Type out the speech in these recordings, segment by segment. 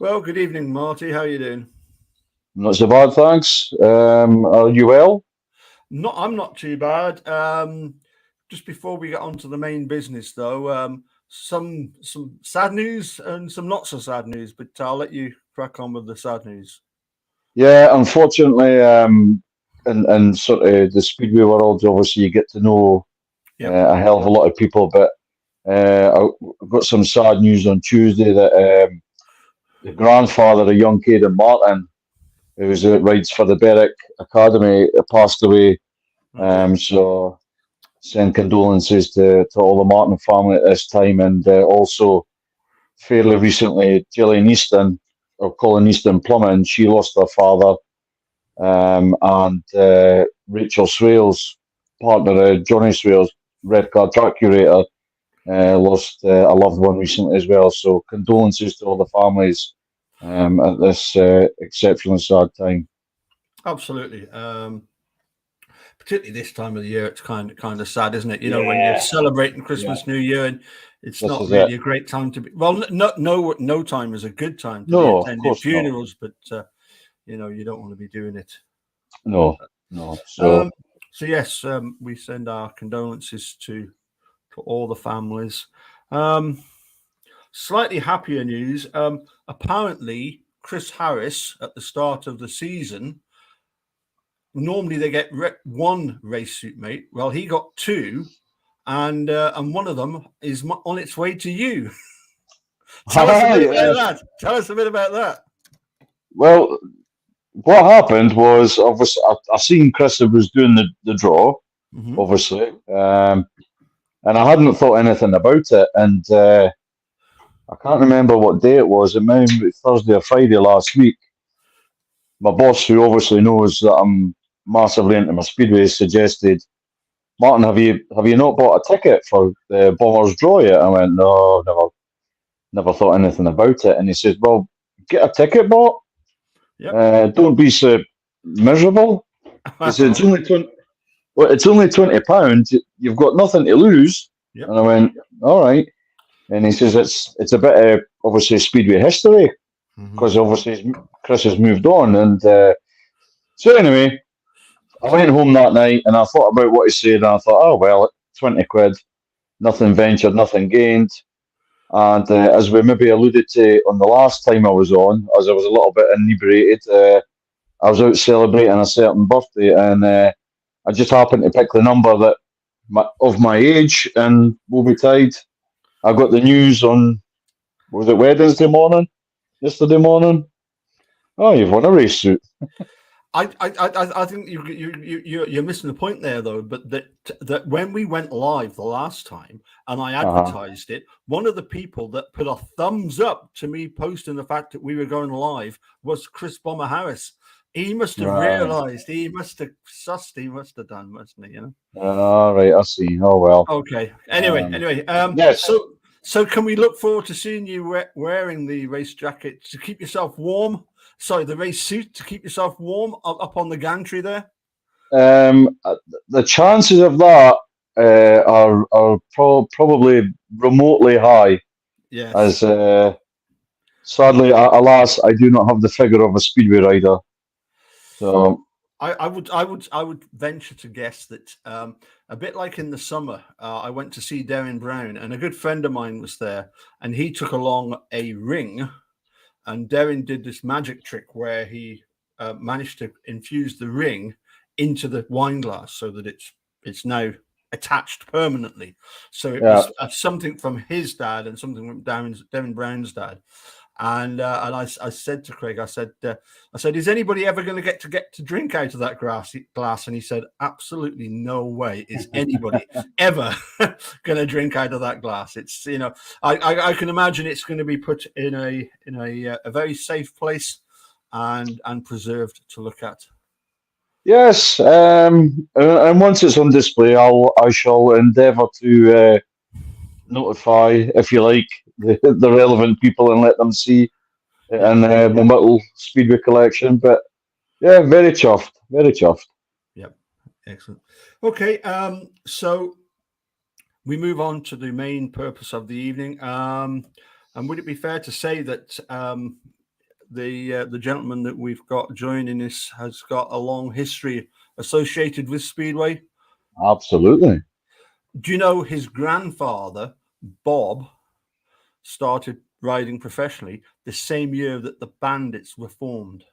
Well, good evening, Marty. How are you doing? Not so bad, thanks. Are you well? I'm not too bad. Just before we get on to the main business, though, some sad news and some not so sad news. But I'll let you crack on with the sad news. Yeah, unfortunately, in sort of the Speedway world, obviously you get to know Yep. a hell of a lot of people, but I've got some sad news on Tuesday that the grandfather of young Caden Martin, who was rides for the Berwick Academy, passed away. Oh dear. So send condolences to all the Martin family at this time, and also fairly recently, Gillian Easton, or Colin Easton Plummet, she lost her father, and Rachel Swales, partner Johnny Swales, red car track curator, lost a loved one recently as well. So condolences to all the families at this exceptionally sad time. Absolutely. Particularly this time of the year, it's kind of sad, isn't it? You know, when you're Yeah, celebrating yeah, Christmas, New Year, and it's this not is it. really a great time to be. Well, no time is a good time to be No, of attending course not. funerals, but you don't want to be doing it. No, no. Um, So so yes, we send our condolences to all the families. Um, Slightly happier news. Apparently, Chris Harris at the start of the season. Normally, they get one race suit mate. Well, he got two, and one of them is on its way to you. Tell us a bit about yes. that. Tell us a bit about that. Well, what happened was obviously I seen Chris was doing the draw, Hmm. obviously, and I hadn't thought anything about it. And I can't remember what day it was. It might have been Thursday or Friday last week. My boss, who obviously knows that I'm massively into my speedway, suggested, "Martin, have you not bought a ticket for the Bombers draw yet?" I went, "No, never thought anything about it." And he says, "Well, get a ticket bought. Yep. Don't be so miserable." He said, "It's only 20, well, it's only £20. You've got nothing to lose." Yep. And I went, "All right." And he says, "It's a bit of obviously Speedway history Hmm. because obviously Chris has moved on." And so anyway, I went home that night and I thought about what he said, and I thought, "Oh well, 20 quid, nothing ventured, nothing gained." And as we maybe alluded to on the last time I was on, as I was a little bit inebriated, I was out celebrating a certain birthday, and I just happened to pick the number that of my age, and woe betide, I got the news on, was it Wednesday morning, yesterday morning? Oh, you've won a race suit. I think you're missing the point there though. But that when we went live the last time and I Uh-huh. advertised it, one of the people that put a thumbs up to me posting the fact that we were going live was Chris Bomber Harris. He must have Right. realised. He must have sussed. He must have done, mustn't he? You know. All right, I see. Oh well. Okay. Anyway, Um, anyway. yes. So can we look forward to seeing you wearing the race jacket to keep yourself warm? Sorry, the race suit to keep yourself warm up on the gantry there. The chances of that are probably remotely high, Yes. as sadly, alas, I do not have the figure of a speedway rider. So, I would venture to guess that a bit like in the summer, I went to see Darren Brown, and a good friend of mine was there, and he took along a ring, and Darren did this magic trick where he managed to infuse the ring into the wine glass so that it's now attached permanently. So it yeah. was something from his dad and something from Darren Brown's dad. And I said to Craig, I said, is anybody ever going to drink out of that glass? And he said, absolutely no way is anybody ever going to drink out of that glass. It's I can imagine it's going to be put in a very safe place and preserved to look at. Yes, and once it's on display, I shall endeavour to notify, if you like, the relevant people and let them see it Yeah, in the little Speedway collection. But yeah, very chuffed, very chuffed. yeah, excellent. Okay, so we move on to the main purpose of the evening. And would it be fair to say that the gentleman that we've got joining us has got a long history associated with Speedway. Absolutely. Do you know his grandfather, Bob, started riding professionally the same year that the Bandits were formed?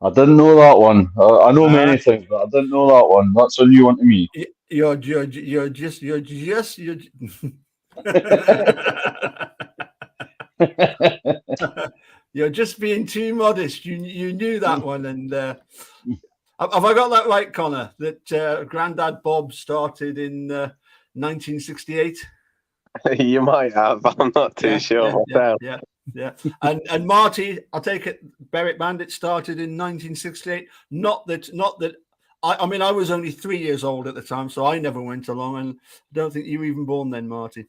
I didn't know that one. I know many things, but I didn't know that one. That's a new one to me. You're just you're just being too modest. You knew that one, and have I got that right, Connor? That Grandad Bob started in 1968. You might have. I'm not too sure myself. Yeah. And Marty, I take it Berwick Bandit started in 1968. Not that. I mean, I was only 3 years old at the time, so I never went along, and I don't think you were even born then, Marty.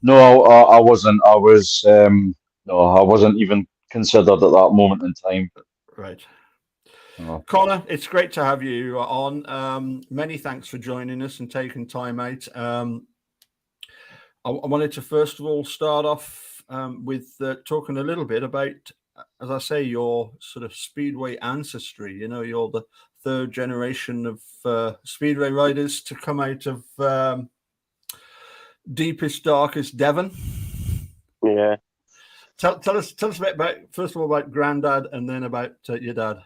No, I wasn't. I was. No, I wasn't even considered at that moment in time. Right. Oh. Connor, it's great to have you on. Many thanks for joining us and taking time out. I wanted to first of all start off with talking a little bit about, as I say, your sort of Speedway ancestry. You know, you're the third generation of Speedway riders to come out of deepest, darkest Devon. Yeah. Tell us a bit about, first of all, about Grandad, and then about your dad.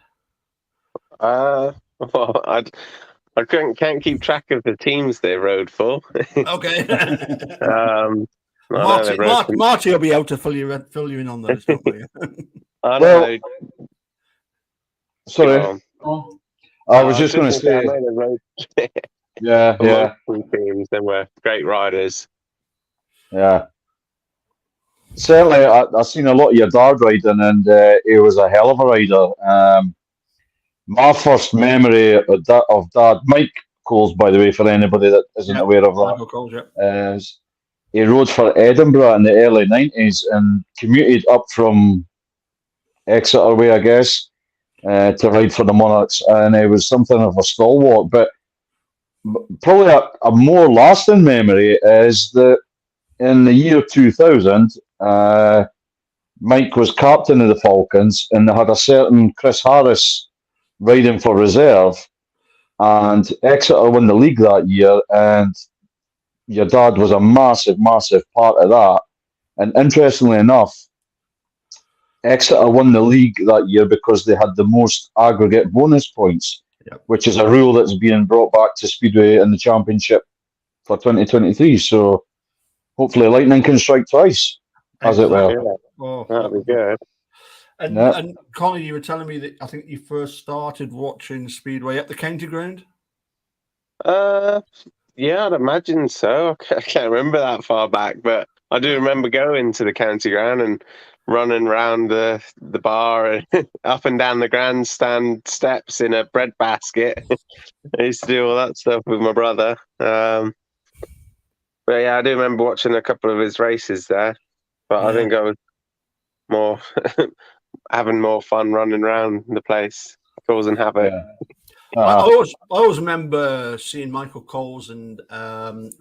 Well, I can't keep track of the teams they rode for. Okay. Marty will be able to fill you in on those. Don't worry. I know. Sorry. I was just going to say. Yeah. Teams, they were great riders. Yeah. Certainly, I've seen a lot of your dad riding, and he was a hell of a rider. My first memory of Dad, Mike Coles, by the way, for anybody that isn't aware of that, Coles, is he rode for Edinburgh in the early 90s and commuted up from Exeter way, I guess, to ride for the Monarchs, and he was something of a stalwart. But probably a more lasting memory is that in the year 2000, Mike was captain of the Falcons, and they had a certain Chris Harris riding for reserve, and Exeter won the league that year, and your dad was a massive part of that. And interestingly enough, Exeter won the league that year because they had the most aggregate bonus points, which is a rule that's being brought back to Speedway in the championship for 2023. So hopefully lightning can strike twice, as it were. Oh, that'd be good. And Connor, you were telling me that I think you first started watching Speedway at the county ground. Yeah, I'd imagine so. I can't remember that far back, but I do remember going to the county ground and running around the bar and up and down the grandstand steps in a bread basket. I used to do all that stuff with my brother. But yeah, I do remember watching a couple of his races there. But I think I was more having more fun running around the place, causing havoc. I always remember seeing Michael Coles and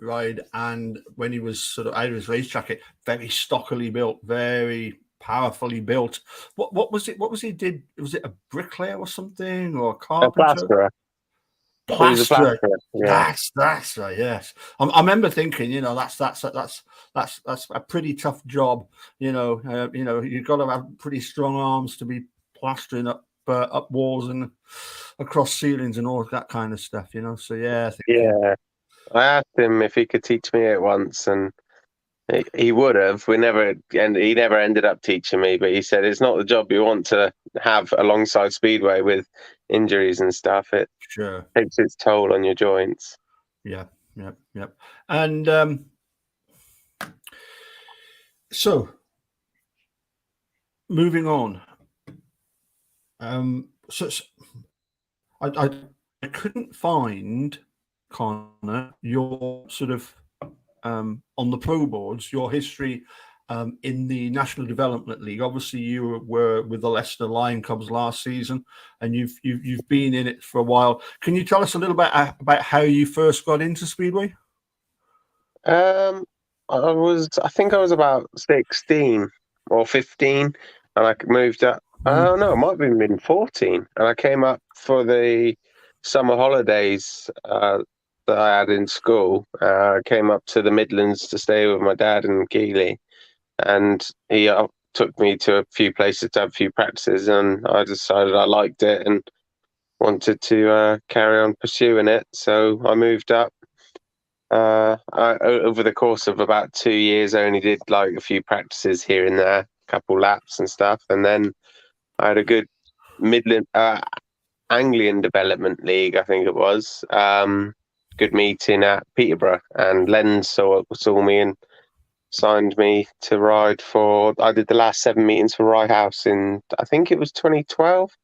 ride, and when he was sort of out of his race jacket, very stockily built, very powerfully built. What was it? What was he did? Was it a bricklayer or something, or a carpenter? Plasterer. Yeah. That's right. Yes, I remember thinking, that's a pretty tough job. You've got to have pretty strong arms to be plastering up walls and across ceilings and all that kind of stuff. So I asked him if he could teach me it once, and he would have. He never ended up teaching me, but he said it's not the job you want to have alongside Speedway with injuries and stuff. It takes its toll on your joints. Yep. And so moving on. So I couldn't find, Connor, your sort of on the pro boards, your history in the National Development League. Obviously, you were with the Leicester Lion Cubs last season, and you've been in it for a while. Can you tell us a little bit about how you first got into Speedway? I think I was about 16 or 15. and I moved up. I Mm. don't know, it might have been 14, and I came up for the summer holidays that I had in school. I came up to the Midlands to stay with my dad in Keighley, and he took me to a few places to have a few practices, and I decided I liked it and wanted to carry on pursuing it. So I moved up. Over the course of about 2 years, I only did like a few practices here and there, a couple laps and stuff, and then I had a good Midland Anglian Development League, I think it was. Good meeting at Peterborough, and Len saw me and signed me to ride for. I did the last 7 meetings for Rye House in, I think it was 2012,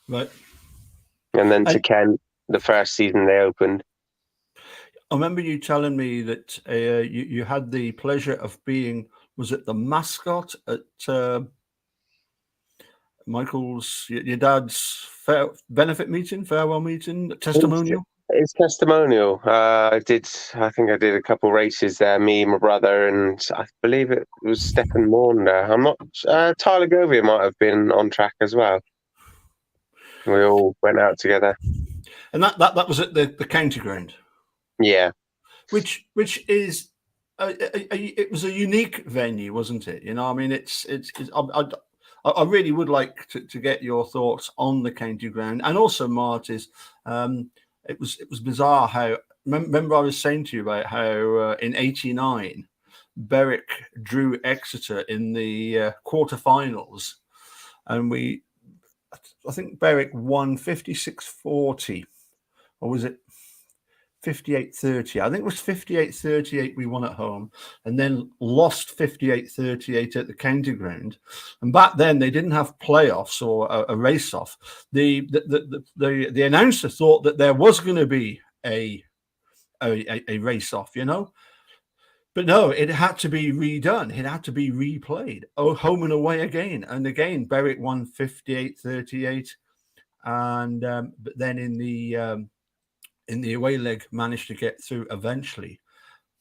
Right. and then to And Kent the first season they opened. I remember you telling me that you had the pleasure of being, was it the mascot at Michael's, your dad's benefit meeting, farewell meeting, testimonial? It's testimonial. I think I did a couple races there. Me, my brother, and I believe it was Stephen Maunder. I'm not. Tyler Govia might have been on track as well. We all went out together. And that was at the county ground. Yeah. Which is it was a unique venue, wasn't it? You know, I mean, I really would like to get your thoughts on the county ground, and also Marty's. It was bizarre how. Remember, I was saying to you about how in '89, Berwick drew Exeter in the quarterfinals, and I think Berwick won 56-40, or was it 58-30? I think it was 58-38 we won at home, and then lost 58-38 at the county ground. And back then they didn't have playoffs or a race off. The announcer thought that there was going to be a race off, you know. But no, it had to be redone. It had to be replayed. Oh, home and away again. And again, Berwick won 58-38. And but then in the away leg managed to get through eventually.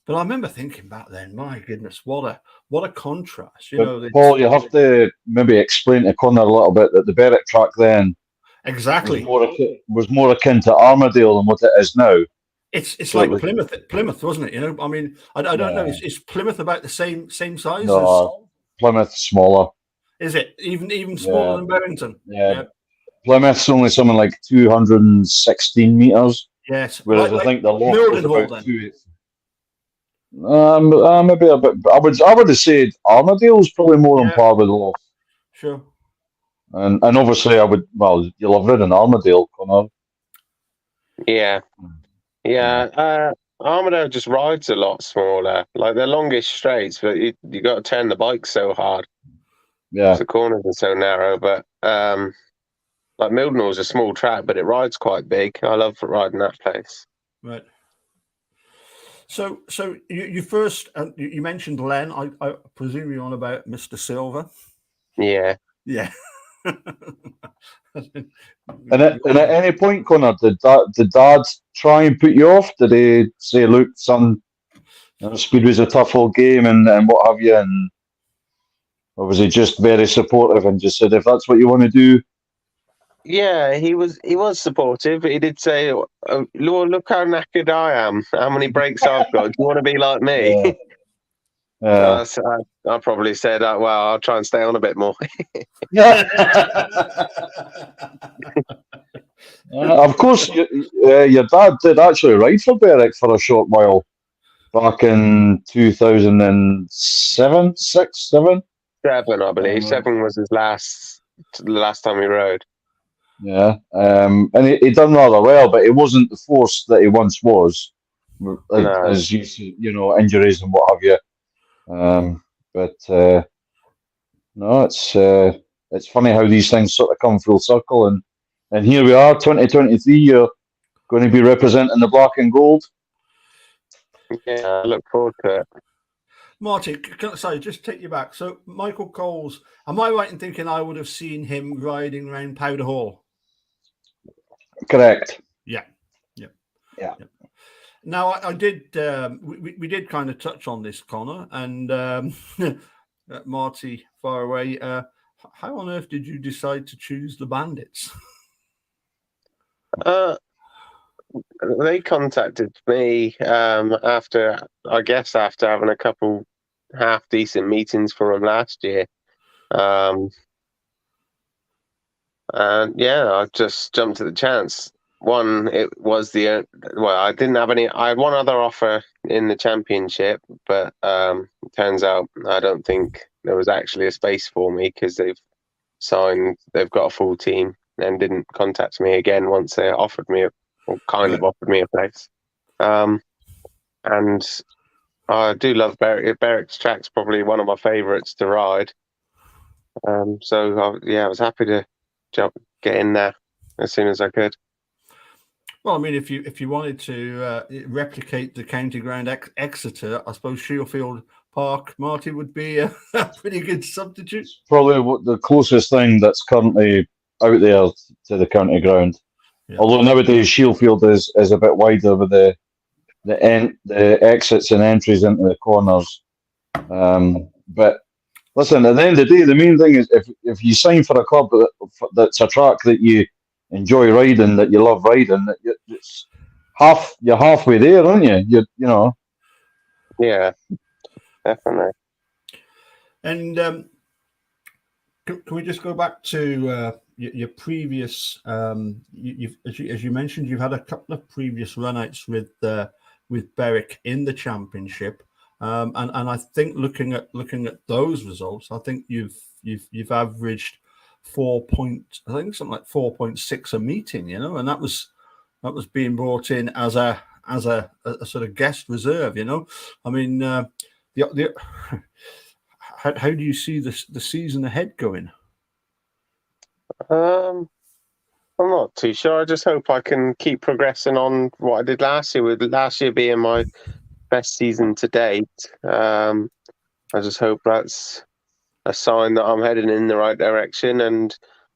But I remember thinking back then, my goodness, what a contrast. You know, Paul, you have to maybe explain to Connor a little bit that the Berwick track then exactly was more akin to Armadale than what it is now. It's So like it was, Plymouth, wasn't it? You know, I mean, I don't know. Is Plymouth about the same size? no, Plymouth smaller. Is it even smaller than Barrington? Yeah. Plymouth's only something like 216 meters. Yes. Whereas I think the loft was Mildenhall, about 2. Maybe a bit. I would have said Armadale's probably more on par with the loft. Sure. And obviously you'll have ridden Armadale, Connor. Yeah. Armadale just rides a lot smaller. Like they're longish straights, but you got to turn the bike so hard. Yeah. The corners are so narrow, but like Mildenhall's a small track, but it rides quite big. I love riding that place. Right. So you first you mentioned Len. I presume you're on about Mr. Silver. Yeah. Yeah. And at any point, Connor, did Dad try and put you off? Did he say, "Look, son, Speedway's a tough old game," and what have you? And or was he just very supportive and just said, "If that's what you want to do"? Yeah, he was supportive, but he did say, "Oh, Lord, look how knackered I am. How many breaks I've got. Do you want to be like me?" Yeah. I probably said, "Well, I'll try and stay on a bit more." Of course, your dad did actually ride for Berwick for a short while back in 2007, 6, 7. 7, I believe. 7 was the last time he rode. Yeah, and he done rather well, but it wasn't the force that he once was, as you know, injuries and what have you. But no, it's funny how these things sort of come full circle, and here we are, 2023. You're going to be representing the black and gold. Yeah, I look forward to it. Marty, just take you back. So Michael Coles, am I right in thinking I would have seen him riding around Powder Hall? Correct. Yeah. Now I did. We did kind of touch on this, Connor, and Marty far away. How on earth did you decide to choose the Bandits? They contacted me after having a couple half decent meetings for them last year. And yeah, I just jumped at the chance. One, it was I didn't have any. I had one other offer in the championship, but turns out I don't think there was actually a space for me because they've got a full team and didn't contact me again once they offered me offered me a place. And I do love Berwick. Berwick's track's probably one of my favourites to ride. So I was happy to get in there as soon as I could. Well, I mean, if you wanted to replicate the county ground Exeter, I suppose Shielfield Park, Marty, would be a pretty good substitute. Probably the closest thing that's currently out there to the county ground. Yeah. Although nowadays Shielfield is a bit wider with the exits and entries into the corners. But listen, at the end of the day, the main thing is if you sign for a club that's a track that you enjoy riding, that you love riding, you're halfway there, aren't you? You know. Yeah, definitely. And can we just go back to your previous? As you mentioned, you've had a couple of previous runouts with Berwick in the championship, and I think looking at those results, I think you've averaged something like 4.6 a meeting, you know, and that was being brought in as a sort of guest reserve, you know. I mean, how do you see the season ahead going? I'm not too sure. I just hope I can keep progressing on what I did last year, with last year being my best season to date. I just hope that's a sign that I'm heading in the right direction, and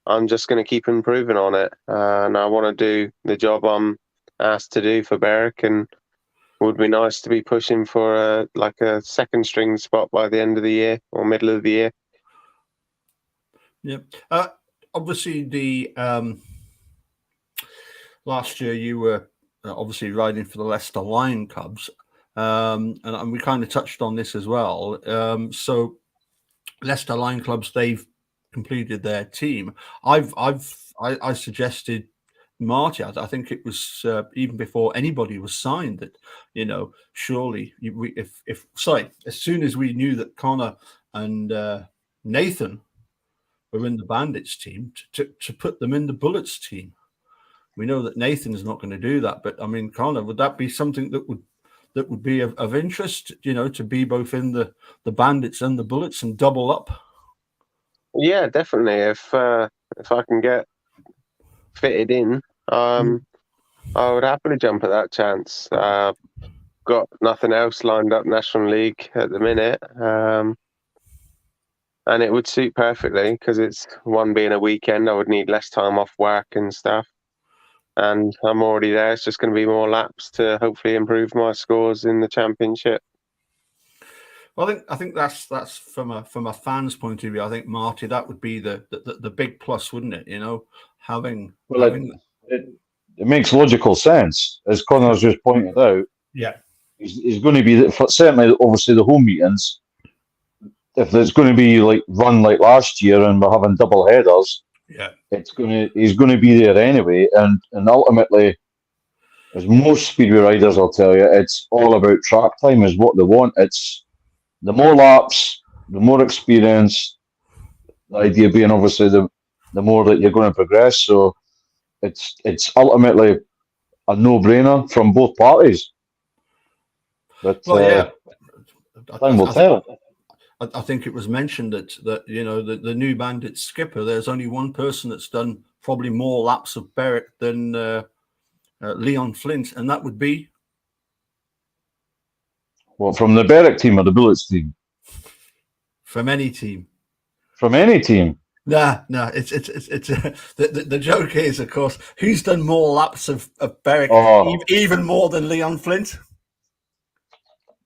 I'm just going to keep improving on it. And I want to do the job I'm asked to do for Berwick, and would be nice to be pushing for a second string spot by the end of the year or middle of the year. Yeah. Obviously, the last year you were obviously riding for the Leicester Lion Cubs, and we kind of touched on this as well. So Leicester Lion Clubs, they've completed their team. I suggested Marty. I think it was even before anybody was signed that, you know, surely as soon as we knew that Connor and Nathan were in the Bandits team, to put them in the Bullets team. We know that Nathan's not going to do that, but I mean, Connor, would that be something that would be of interest, you know, to be both in the Bandits and the Bullets and double up? Yeah, definitely. If I can get fitted in, I would happily jump at that chance. Got nothing else lined up National League at the minute, and it would suit perfectly because it's one being a weekend. I would need less time off work and stuff, and I'm already there. It's just going to be more laps to hopefully improve my scores in the championship. Well, I think that's from a fan's point of view. I think, Marty, that would be the big plus, wouldn't it? You know, it makes logical sense, as Connor's just pointed out. Yeah, he's going to be certainly, obviously, the home meetings. If it's going to be run like last year and we're having double headers, yeah, he's going to be there anyway. And ultimately, as most Speedway riders will tell you, it's all about track time is what they want. It's the more laps, the more experience. The idea being, obviously, the more that you're going to progress. So it's ultimately a no-brainer from both parties. But time will tell. I think it was mentioned that you know the new Bandit skipper. There's only one person that's done probably more laps of Berwick than Leon Flint, and that would be. Well, from the Berwick team or the Bullets team? From any team. From any team. No. It's the joke is, of course, who's done more laps of Berwick, even more than Leon Flint?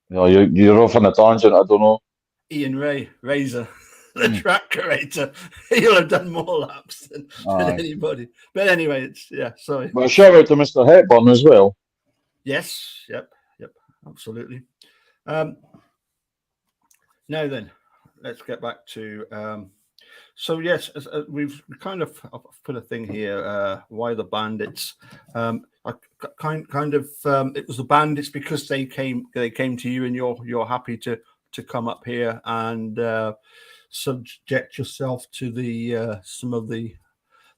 No, you're off on a tangent. I don't know. Ian Razor. the track curator, he'll have done more laps than anybody. But anyway, sorry. Well, shout out to Mr. Hepburn as well. Yes, yep, absolutely. Now then, let's get back to. So yes, we've kind of put a thing here. Why the Bandits? I kind of it was the Bandits because they came to you, and you're happy to come up here and subject yourself to the some of the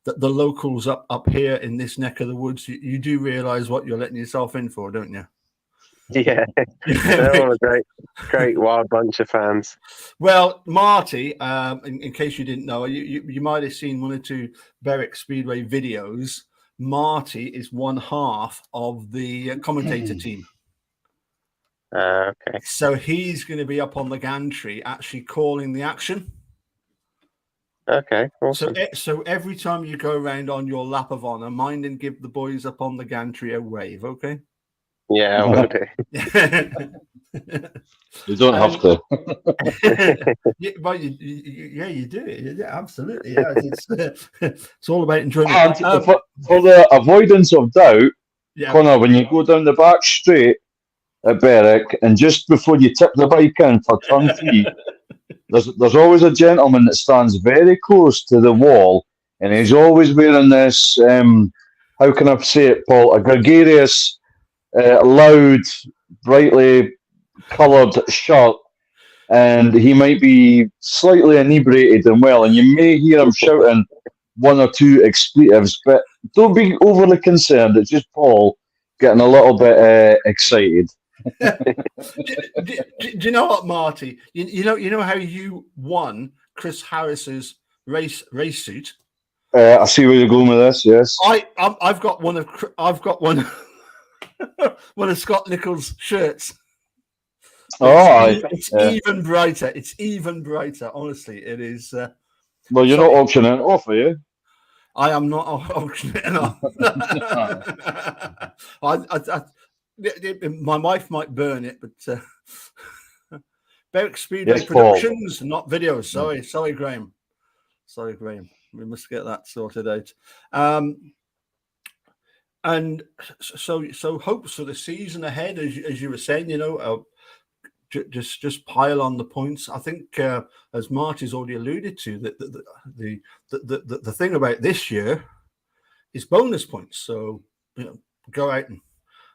locals up here in this neck of the woods. You do realise what you're letting yourself in for, don't you? Yeah, they're all a great wild bunch of fans. Well, Marty, in case you didn't know, you might have seen one or two Berwick Speedway videos. Marty is one half of the commentator team. Okay. So he's going to be up on the gantry actually calling the action. Okay, awesome. So every time you go around on your lap of honour, mind and give the boys up on the gantry a wave, okay? Yeah, I will do. You don't have to. Well, you do it. Yeah, absolutely. Yeah, it's all about enjoyment. And for the avoidance of doubt, Connor, when you go down the back straight at Berwick, and just before you tip the bike in for turn 3, there's always a gentleman that stands very close to the wall, and he's always wearing this, how can I say it, Paul, a gregarious, loud, brightly coloured shirt, and he might be slightly inebriated and and you may hear him shouting one or two expletives, but don't be overly concerned. It's just Paul getting a little bit excited. Do you know what, Marty? You know how you won Chris Harris's race suit. I see where you're going with this. Yes, I've got one of Scott Nichols' shirts. It's even brighter. It's even brighter. Honestly, it is. Well, you're not auctioning it off, are you? I am not auctioning it off. My wife might burn it, but Berwick Speedway Productions, not videos. Sorry, Graham. Sorry, Graham. We must get that sorted out. And so hopes for the season ahead, as you were saying, just pile on the points. I think, as Marty's already alluded to, that the thing about this year is bonus points. So go out and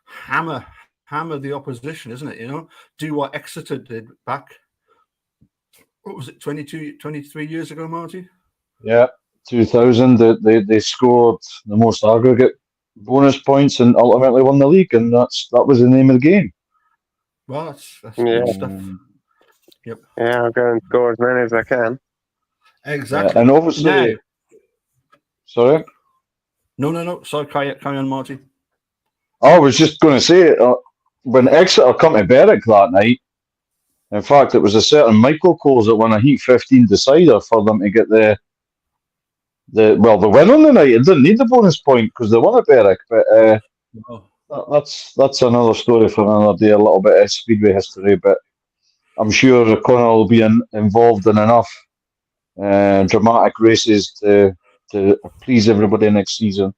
hammer the opposition, isn't it? Do what Exeter did back, what was it, 23 years ago, Marty? Yeah, 2000. They scored the most aggregate bonus points and ultimately won the league, and that was the name of the game. Well, that's good stuff. Yep. Yeah, I'll go and score as many as I can. Exactly. Yeah, and obviously, sorry. No. Sorry, carry on, Marty. I was just going to say, when Exeter come to Berwick that night, in fact, it was a certain Michael Coles that won a Heat 15 decider for them to get the win on the night. It didn't need the bonus point because they won at Berwick, but that's another story for another day, a little bit of Speedway history, but I'm sure Connor will be involved in enough dramatic races to please everybody next season.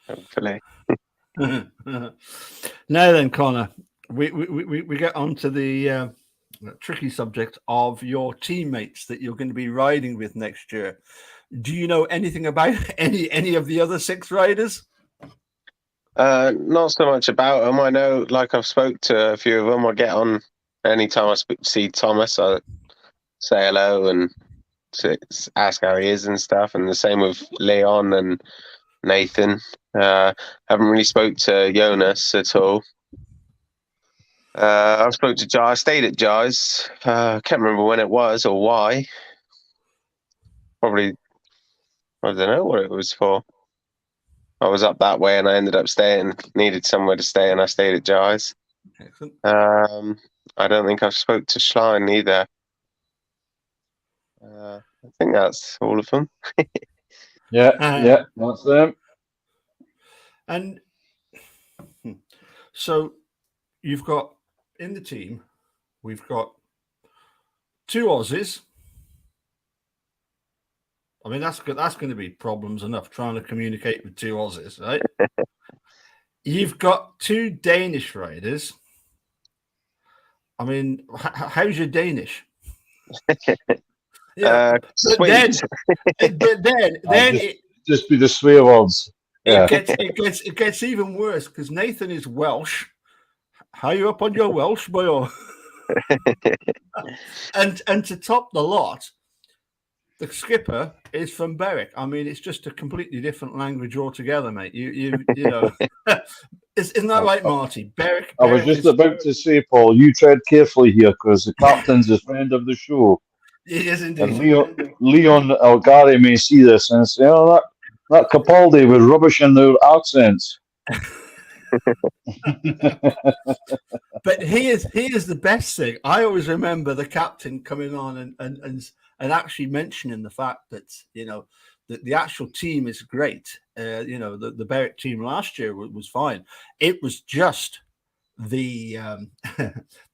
Hopefully. Now then, Connor, we get on to the tricky subject of your teammates that you're going to be riding with next year. Do you know anything about any of the other 6 riders? Not so much about them. I know, like, I've spoke to a few of them. I get on anytime I see Thomas, I say hello and ask how he is and stuff. And the same with Leon and Nathan. Haven't really spoke to Jonas at all. I spoke to Jai. I stayed at Jai's. I can't remember when it was or why. Probably, I don't know what it was for. I was up that way and I ended up staying. Needed somewhere to stay and I stayed at Jai's. Excellent. I don't think I've spoke to Schlein either. I think that's all of them. Yeah, that's them. And so you've got in the team, we've got 2 Aussies. I mean, that's going to be problems enough trying to communicate with 2 Aussies, right? You've got 2 Danish riders. I mean, how's your Danish? Yeah, sweet. but then just be the swear words. Yeah. It gets even worse because Nathan is Welsh. How you up on your Welsh, boy? and to top the lot, the skipper is from Berwick. I mean, it's just a completely different language altogether, mate. You know, isn't that right, Marty? Berwick. I was just about to say, Paul, you tread carefully here because the captain's a friend of the show. He is indeed. And Leon or Gary may see this and say, "Oh, that Capaldi was rubbish in their accents." But he is the best thing. I always remember the captain coming on and actually mentioning the fact that, you know, that the actual team is great. You know, the Berwick team last year was fine. It was just the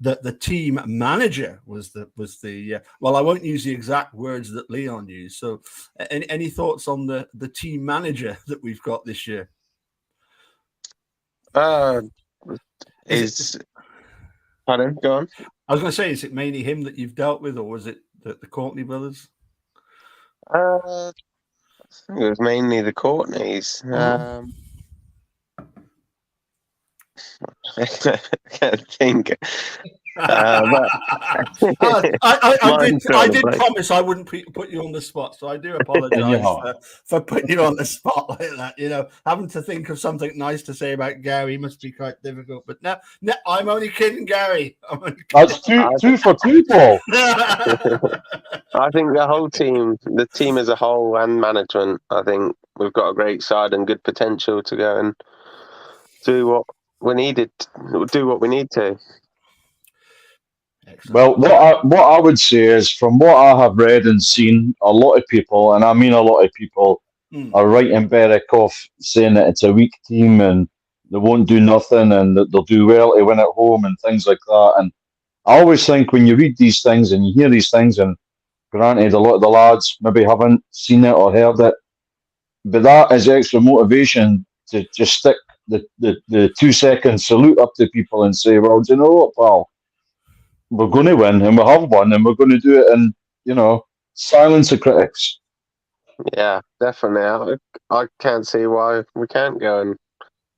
the team manager was the well, I won't use the exact words that Leon used. So any thoughts on the team pardon, go on. I was going to say, is it mainly him that you've dealt with, or was it the Courtney brothers? I think it was mainly the Courtneys. I can't think. I did promise I wouldn't put you on the spot, so I do apologise for putting you on the spot like that. You know, having to think of something nice to say about Gary must be quite difficult. But no, I'm only kidding, Gary. That's two for two, Paul. I think the team as a whole and management, I think we've got a great side and good potential to go and do what we need to. Well, what I would say is, from what I have read and seen, a lot of people, and I mean a lot of people, are writing Berwick off, saying that it's a weak team and they won't do nothing and that they'll do well to win at home and things like that. And I always think when you read these things and you hear these things, and granted, a lot of the lads maybe haven't seen it or heard it, but that is extra motivation to just stick the 2-second salute up to people and say, well, do you know what, pal? We're going to win, and we have won, and we're going to do it, and, you know, silence the critics. Yeah, definitely. I can't see why we can't go and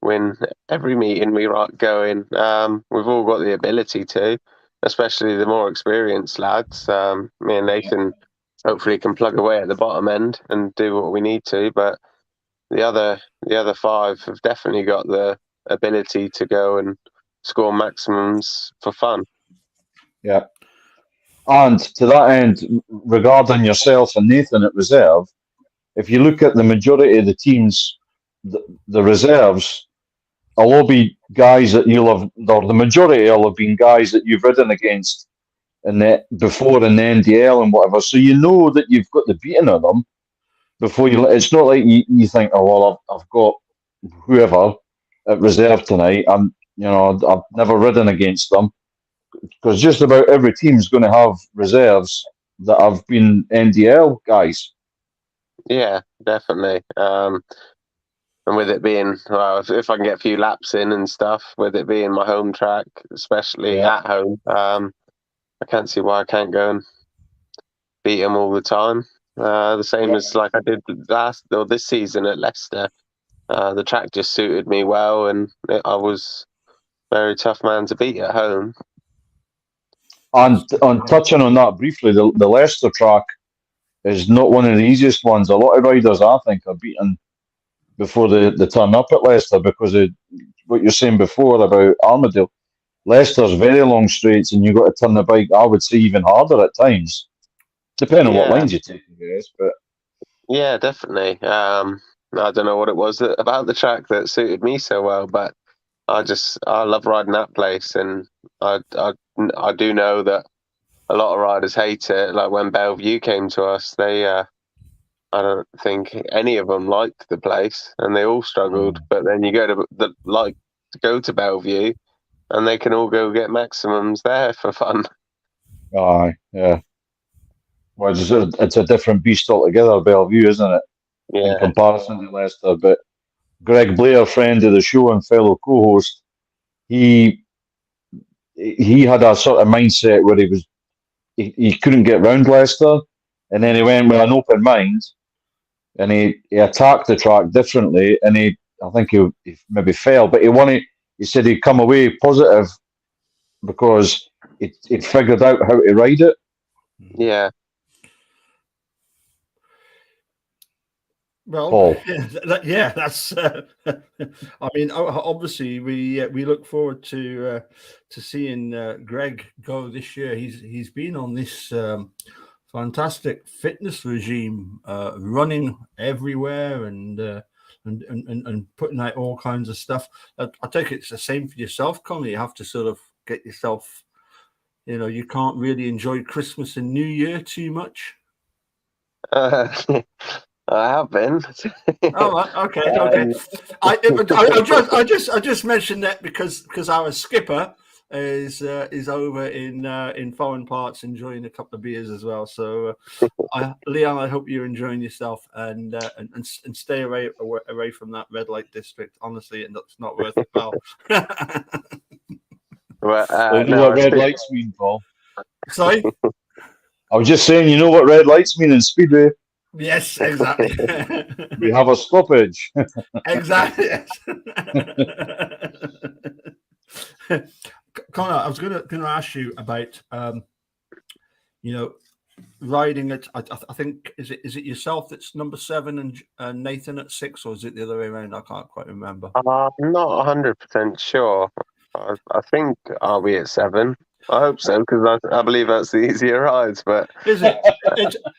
win every meeting we go in. We've all got the ability to, especially the more experienced lads. Me and Nathan hopefully can plug away at the bottom end and do what we need to, but the other 5 have definitely got the ability to go and score maximums for fun. Yeah. And to that end, regarding yourself and Nathan at reserve, if you look at the majority of the teams, the reserves, will all be guys that you'll have, or the majority will have been guys that you've ridden against before in the NDL and whatever. So you know that you've got the beating of them before you. It's not like you think, oh well, I've got whoever at reserve tonight. I've never ridden against them, because just about every team's going to have reserves that have been NDL guys. Yeah, definitely. And with it being, well, if I can get a few laps in and stuff, with it being my home track, especially at home, I can't see why I can't go and beat them all the time. The same as like I did this season at Leicester. The track just suited me well, and I was a very tough man to beat at home. And on touching on that briefly, the Leicester track is not one of the easiest ones. A lot of riders, I think, are beaten before they turn up at Leicester because of what you're saying before about Armadale. Leicester's very long straights, and you've got to turn the bike, I would say, even harder at times, depending on what lines you take, I guess. But yeah, definitely. I don't know what it was about the track that suited me so well, but I love riding that place, and I do know that a lot of riders hate it. Like when Bellevue came to us, they I don't think any of them liked the place, and they all struggled. But then you go to Bellevue, and they can all go get maximums there for fun. yeah. Well, it's a different beast altogether, Bellevue, isn't it? In Yeah. comparison to Leicester. But Greg Blair, friend of the show and fellow co-host, he had a sort of mindset where he couldn't get round Leicester, and then he went with an open mind, and he attacked the track differently, and I think he maybe fell, but he said he'd come away positive because he'd figured out how to ride it. Yeah. Well, Paul. that's. I mean, obviously, we look forward to seeing Greg go this year. He's been on this fantastic fitness regime, running everywhere and putting out all kinds of stuff. I take it's the same for yourself, Connie. You have to sort of get yourself. You can't really enjoy Christmas and New Year too much. I have been. Oh, okay. I just mentioned that because our skipper is over in foreign parts enjoying a couple of beers as well. So, Leon, I hope you're enjoying yourself and stay away from that red light district. Honestly, it's not worth it, pal. You know what red lights mean, Paul? Sorry? I was just saying, you know what red lights mean in Speedway? Yes, exactly. We have a stoppage. Exactly. Yes. Connor, I was going to ask you about, riding it. I think is it yourself that's number 7 and Nathan at 6, or is it the other way around? I can't quite remember. I'm not 100% sure. I think I'll be at 7. I hope so, because I believe that's the easier rides. But is it?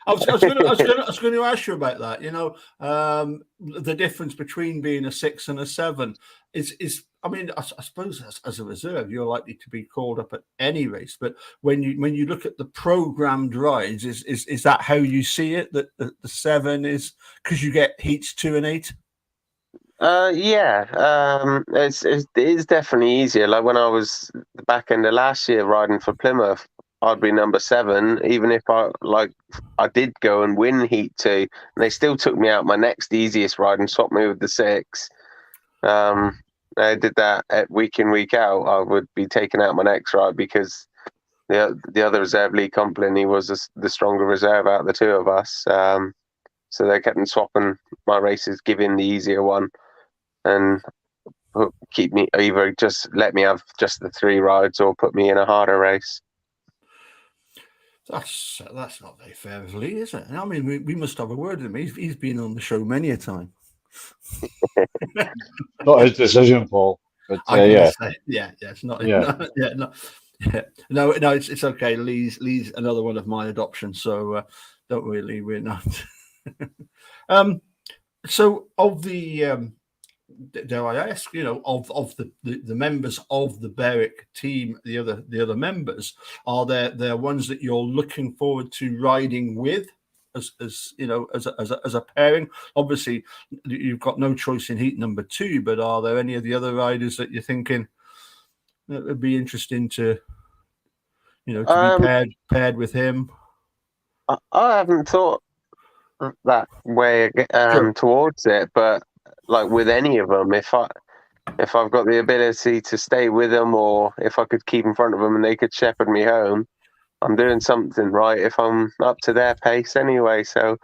I was going to ask you about that. The difference between being a 6 and a 7 is. I mean, I suppose as a reserve, you're likely to be called up at any race. But when you look at the programmed rides, is that how you see it? That the 7 is because you get heats 2 and 8. It is definitely easier. Like when I was the back end of last year riding for Plymouth, I'd be number 7, even if I did go and win Heat 2, and they still took me out my next easiest ride and swapped me with the 6. I did that at week in, week out. I would be taking out my next ride because the other reserve, Lee Complin, he was the stronger reserve out of the two of us. So they kept on swapping my races, giving the easier one, and keep me either just let me have just the 3 rides or put me in a harder race. That's not very fair of Lee, is it? I mean, we must have a word with him. He's been on the show many a time. Not his decision, Paul. But it's not. No, it's okay. Lee's another one of my adoptions, so don't worry, Lee. We're not. So of the dare I ask, of the members of the Berwick team, the other members, are there ones that you're looking forward to riding with as a pairing? Obviously, you've got no choice in heat number 2, but are there any of the other riders that you're thinking that would be interesting to be paired with him? I haven't thought that way towards it, but like with any of them, if I've got the ability to stay with them, or if I could keep in front of them and they could shepherd me home, I'm doing something right if I'm up to their pace anyway. So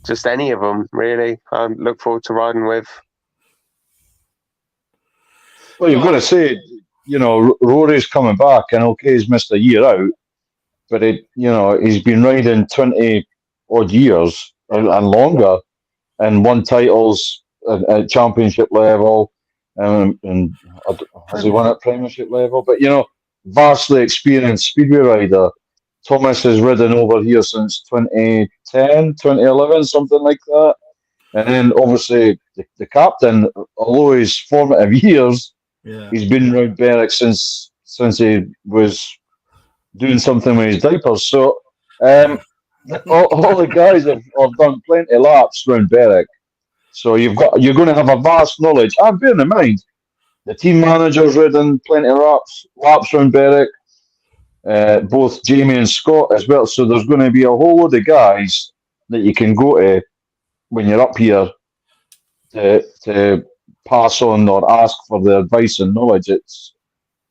just any of them, really, I look forward to riding with. Well, you've got to say, Rory's coming back, and okay, he's missed a year out, but he's been riding 20 odd years and longer, and won titles at championship level, and has he won at premiership level? But vastly experienced speedway rider. Thomas has ridden over here since 2010, 2011, something like that. And then obviously the captain, although his formative years, he's been around Berwick since he was doing something with his diapers. So all the guys have done plenty of laps around Berwick. So you're going to have a vast knowledge. And bear in mind, the team manager's ridden plenty of laps around Berwick. both Jamie and Scott as well. So there's going to be a whole load of guys that you can go to when you're up here to pass on or ask for the advice and knowledge.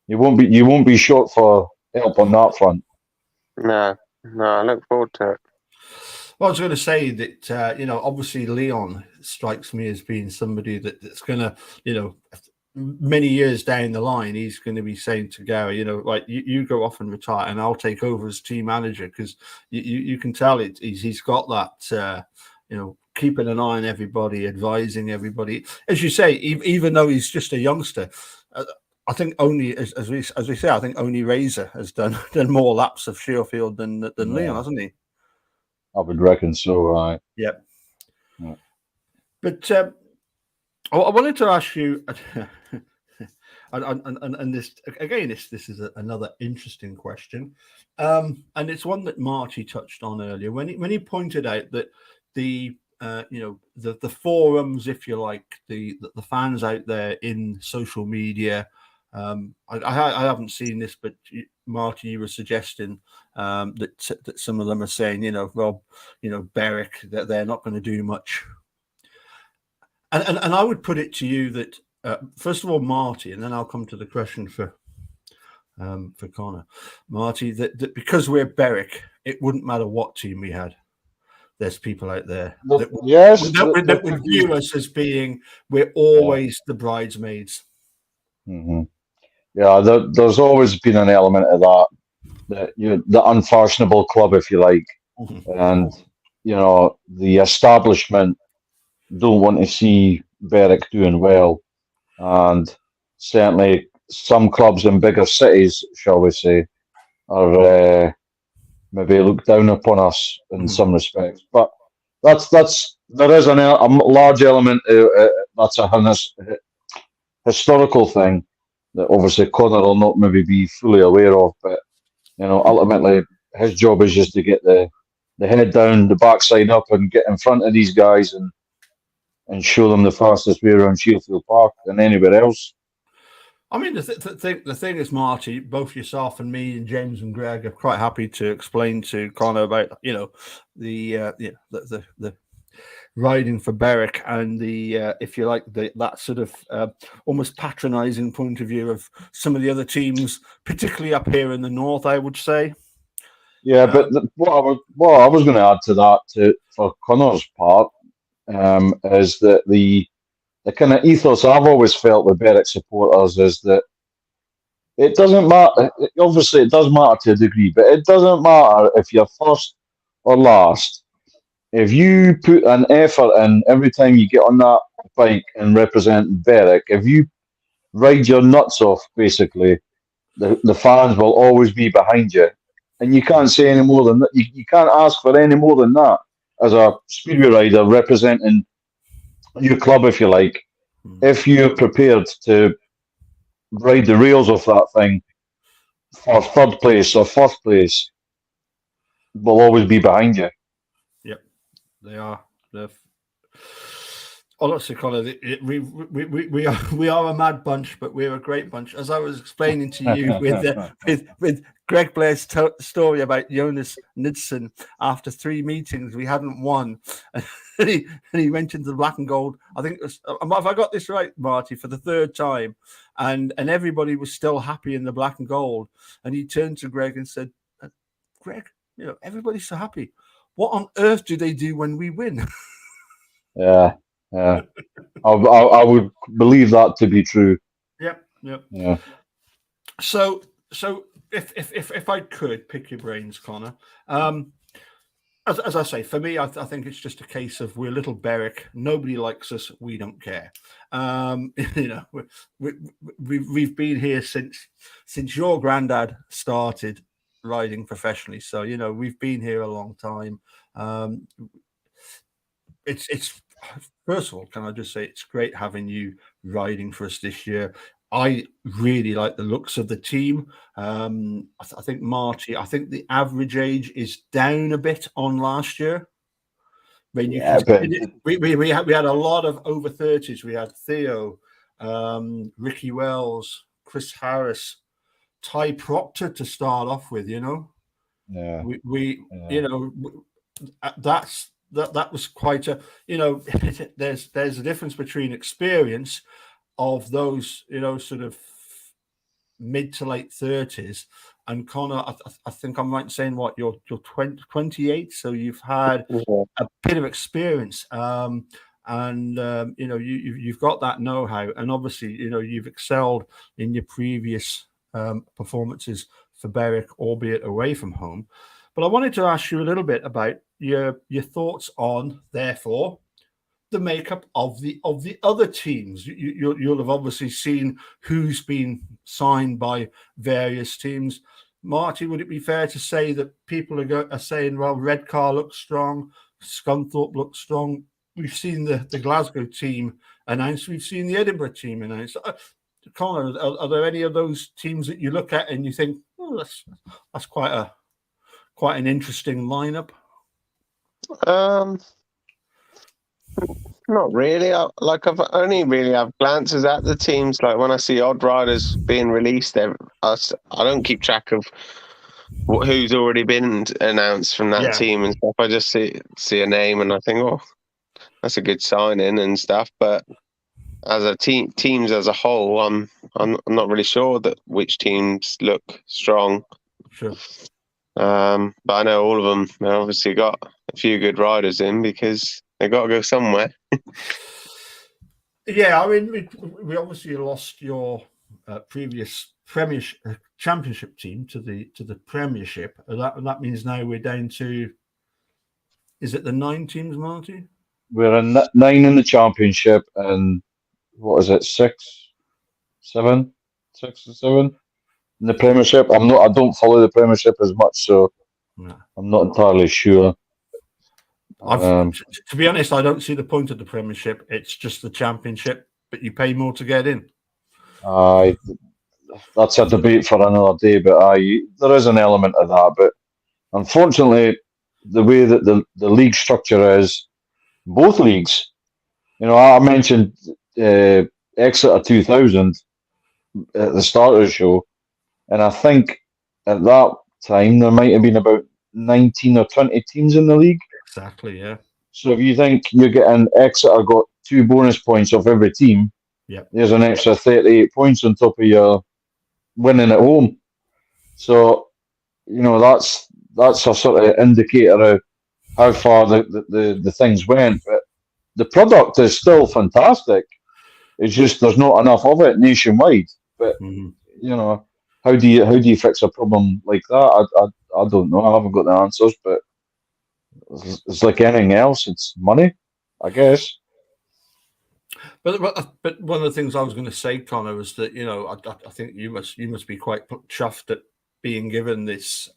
You won't be short for help on that front. No, I look forward to it. Well, I was going to say that obviously Leon strikes me as being somebody that's going to, many years down the line, he's going to be saying to Gary, like you go off and retire, and I'll take over as team manager, because you can tell he's got that, keeping an eye on everybody, advising everybody. As you say, even though he's just a youngster, I think only, as we say, I think only Razor has done more laps of Sherfield than Leon, hasn't he? I would reckon so, right? Yep. Yeah. But I wanted to ask you, and this again, this is another interesting question, and it's one that Marty touched on earlier when he pointed out that the forums, if you like, the fans out there in social media. I haven't seen this, but Marty, you were suggesting that some of them are saying, Berwick, that they're not going to do much. And I would put it to you that first of all, Marty, and then I'll come to the question for Connor. Marty, that because we're Berwick, it wouldn't matter what team we had. There's people out there that would view us as being, we're always the bridesmaids. Mm-hmm. Yeah, there's always been an element of that the unfashionable club, if you like, and the establishment don't want to see Berwick doing well, and certainly some clubs in bigger cities, shall we say, are maybe look down upon us in some respects. But there is a large element that's a historical thing that obviously Connor will not maybe be fully aware of, but ultimately his job is just to get the head down, the backside up, and get in front of these guys and show them the fastest way around Shielfield Park than anywhere else. I mean, the thing is, Marty, both yourself and me and James and Greg are quite happy to explain to Connor about the riding for Berwick and the if you like that sort of almost patronising point of view of some of the other teams, particularly up here in the north, I would say. Yeah, but what I was going to add to that for Connor's part is that the kind of ethos I've always felt with Berwick supporters is that it doesn't matter. Obviously, it does matter to a degree, but it doesn't matter if you're first or last. If you put an effort in every time you get on that bike and represent Berwick, if you ride your nuts off, basically, the fans will always be behind you. And you can't say any more than that. You can't ask for any more than that as a Speedway rider representing your club, if you like. If you're prepared to ride the rails of that thing for third place or fourth place, will always be behind you. Yep, they are. Honestly, Connor, we are a mad bunch, but we're a great bunch. As I was explaining to you with Greg Blair's story about Jonas Knudsen, after 3 meetings we hadn't won, and he went into the black and gold. I think it was, have I got this right, Marty, for the 3rd time, and everybody was still happy in the black and gold, and he turned to Greg and said, "Greg, everybody's so happy. What on earth do they do when we win?" Yeah. Yeah, I would believe that to be true. Yep. Yeah. So if I could pick your brains, Connor, as I say, for me, I think it's just a case of we're little Berwick. Nobody likes us. We don't care. We've been here since your granddad started riding professionally. So we've been here a long time. It's first of all, can I just say it's great having you riding for us this year. I really like the looks of the team. I think Marty, the average age is down a bit on last year. When you we had a lot of over 30s. We had Theo, Ricky Wells, Chris Harris, Ty Proctor to start off with. Yeah. We that was quite a there's a difference between experience of those sort of mid to late 30s, and Connor, I think I'm right in saying you're 28, so you've had a bit of experience, you've got that know-how, and obviously you've excelled in your previous performances for Berwick, albeit away from home. But I wanted to ask you a little bit about your thoughts on, therefore, the makeup of the other teams. You'll have obviously seen who's been signed by various teams. Marty, would it be fair to say that people are saying, well, Redcar looks strong, Scunthorpe looks strong? We've seen the Glasgow team announced. We've seen the Edinburgh team announced. Connor, are there any of those teams that you look at and you think, oh, that's quite an interesting lineup? Not really. I've only really have glances at the teams. Like when I see odd riders being released, I don't keep track of who's already been announced from that team and stuff. I just see a name and I think, oh, that's a good signing and stuff. But as a teams as a whole, I'm not really sure which teams look strong. Sure. But I know all of them. They obviously got a few good riders in because they got to go somewhere. Yeah, I mean, we obviously lost your previous championship team to the Premiership. That means now we're down to, is it the 9 teams, Marty? We're in 9 in the Championship, and what is it, 6 or 7 in the Premiership? I don't follow the Premiership as much, so I'm not entirely sure. To be honest, I don't see the point of the Premiership. It's just the Championship, but you pay more to get in. That's a debate for another day, but there is an element of that. But unfortunately, the way that the league structure is, both leagues, I mentioned Exeter 2000 at the start of the show, and I think at that time there might have been about 19 or 20 teams in the league. Exactly, yeah. So if you think you're getting Exeter got 2 bonus points off every team, there's an extra 38 points on top of your winning at home. So, that's a sort of indicator of how far the things went. But the product is still fantastic. It's just there's not enough of it nationwide. But how do you fix a problem like that? I don't know. I haven't got the answers, but it's like anything else. It's money, I guess. But one of the things I was going to say, Connor, was that I think you must be quite chuffed at being given this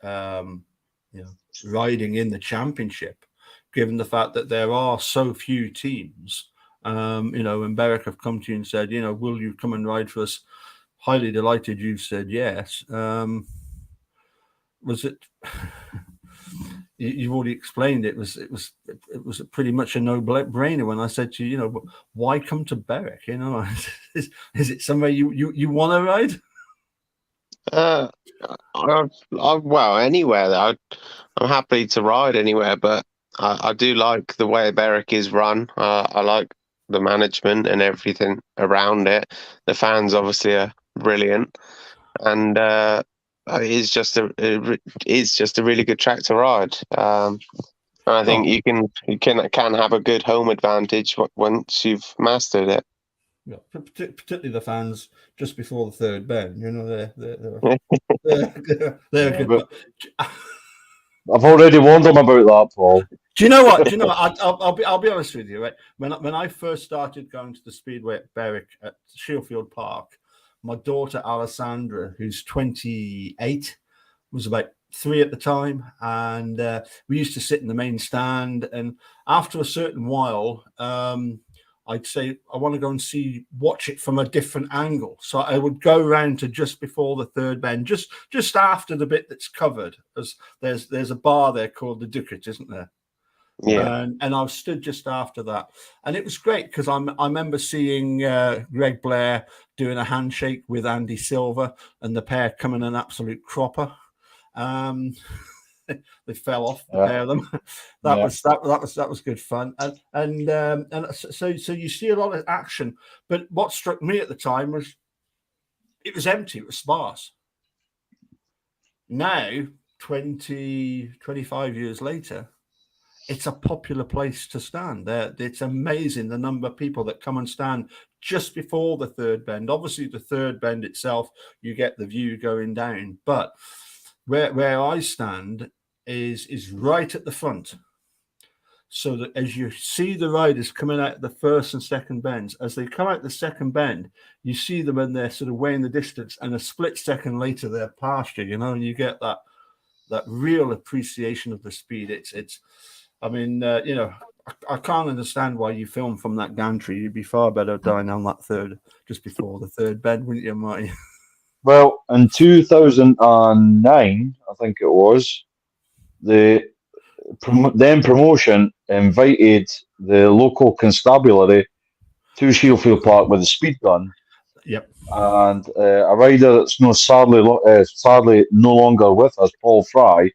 riding in the Championship, given the fact that there are so few teams. When Berwick have come to you and said, will you come and ride for us? Highly delighted you said yes. Was it? You've already explained it was pretty much a no-brainer when I said to you, why come to Berwick? Is it somewhere you want to ride? Well, anywhere. I'm happy to ride anywhere, but I do like the way Berwick is run. I like the management and everything around it. The fans obviously are brilliant, and it's just a really good track to ride. I think you can have a good home advantage once you've mastered it. Yeah, particularly the fans just before the third bend. They're good. But I've already warned them about that, Paul. Do you know what? I'll be honest with you. Right? When I first started going to the Speedway at Berwick at Shieldfield Park, my daughter Alessandra, who's 28, was about 3 at the time, and we used to sit in the main stand. And after a certain while, I'd say I want to go and watch it from a different angle. So I would go around to just before the third bend, just after the bit that's covered. As there's a bar there called the Ducat, isn't there? Yeah. And I was stood just after that, and it was great because I remember seeing Greg Blair doing a handshake with Andy Silver, and the pair coming an absolute cropper. They fell off, the pair of them. That was good fun, and so you see a lot of action. But what struck me at the time was it was empty, it was sparse. Now, 25 years later, it's a popular place to stand. It's amazing the number of people that come and stand just before the third bend. Obviously, the third bend itself, you get the view going down. But where I stand is right at the front. So that as you see the riders coming out the first and second bends, as they come out the second bend, you see them and they're sort of weighing the distance, and a split second later they're past you, and you get that real appreciation of the speed. It's I mean, I can't understand why you film from that gantry. You'd be far better dying on that third, just before the third bend, wouldn't you, Marty? Well, in 2009, I think it was, the then promotion invited the local constabulary to Shieldfield Park with a speed gun. Yep. And a rider that's sadly no longer with us, Paul Fry,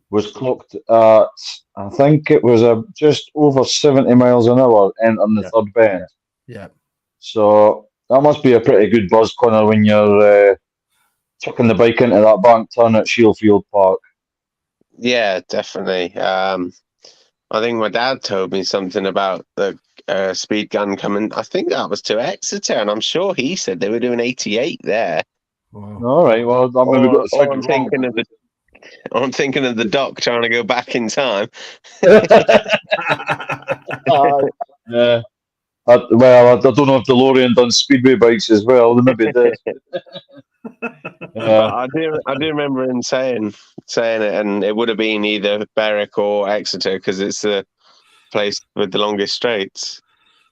was clocked at, I think it was just over 70 miles an hour entering the third bend. Yeah. So that must be a pretty good buzz corner when you're chucking the bike into that bank turn at Shieldfield Park. Yeah, definitely. I think my dad told me something about the speed gun coming. I think that was to Exeter, and I'm sure he said they were doing 88 there. Wow. All right, well, I've maybe got the I'm thinking of the doc trying to go back in time. Yeah. Well, I don't know if DeLorean done Speedway bikes as well. They maybe did. But I do remember him saying it, and it would have been either Berwick or Exeter because it's the place with the longest straights.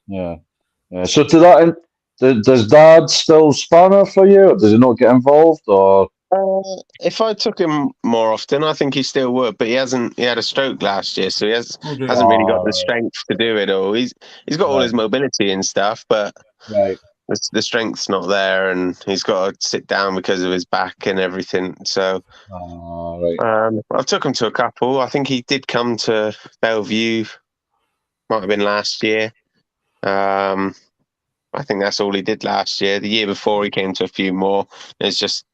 Yeah. So to that end, does Dad still spanner for you, or does he not get involved, or? If I took him more often, I think he still would. But he hasn't. He had a stroke last year, so he hasn't really got the strength to do it all. He's got all his mobility and stuff, but the strength's not there, and he's got to sit down because of his back and everything. So I took him to a couple. I think he did come to Bellevue. Might have been last year. I think that's all he did last year. The year before, he came to a few more. It's just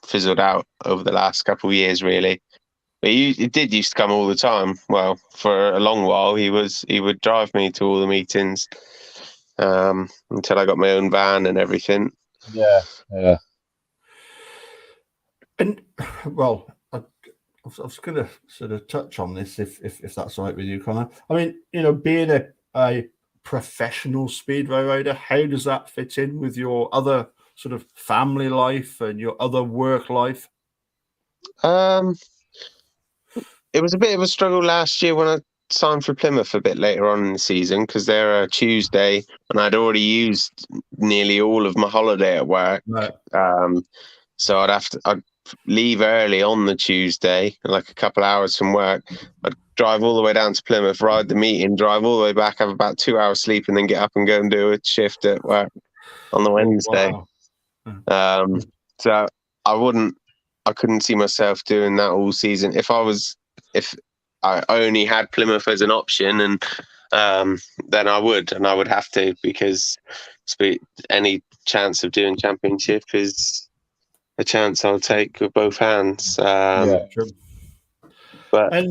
fizzled out over the last couple of years, really. But he did used to come all the time. Well, for a long while, he would drive me to all the meetings until I got my own van and everything. Yeah. And well, I was going to sort of touch on this, if that's all right with you, Connor. I mean, being a professional speedway rider, how does that fit in with your other sort of family life and your other work life? It was a bit of a struggle last year when I signed for Plymouth a bit later on in the season because they're a Tuesday and I'd already used nearly all of my holiday at work. Right. So I'd leave early on the Tuesday, like a couple hours from work. I'd drive all the way down to Plymouth, ride the meeting, drive all the way back, have about 2 hours sleep, and then get up and go and do a shift at work on the Wednesday. Wow. So I couldn't see myself doing that all season. If I only had Plymouth as an option, and then I would have to, because any chance of doing championship is a chance I'll take with both hands. True. But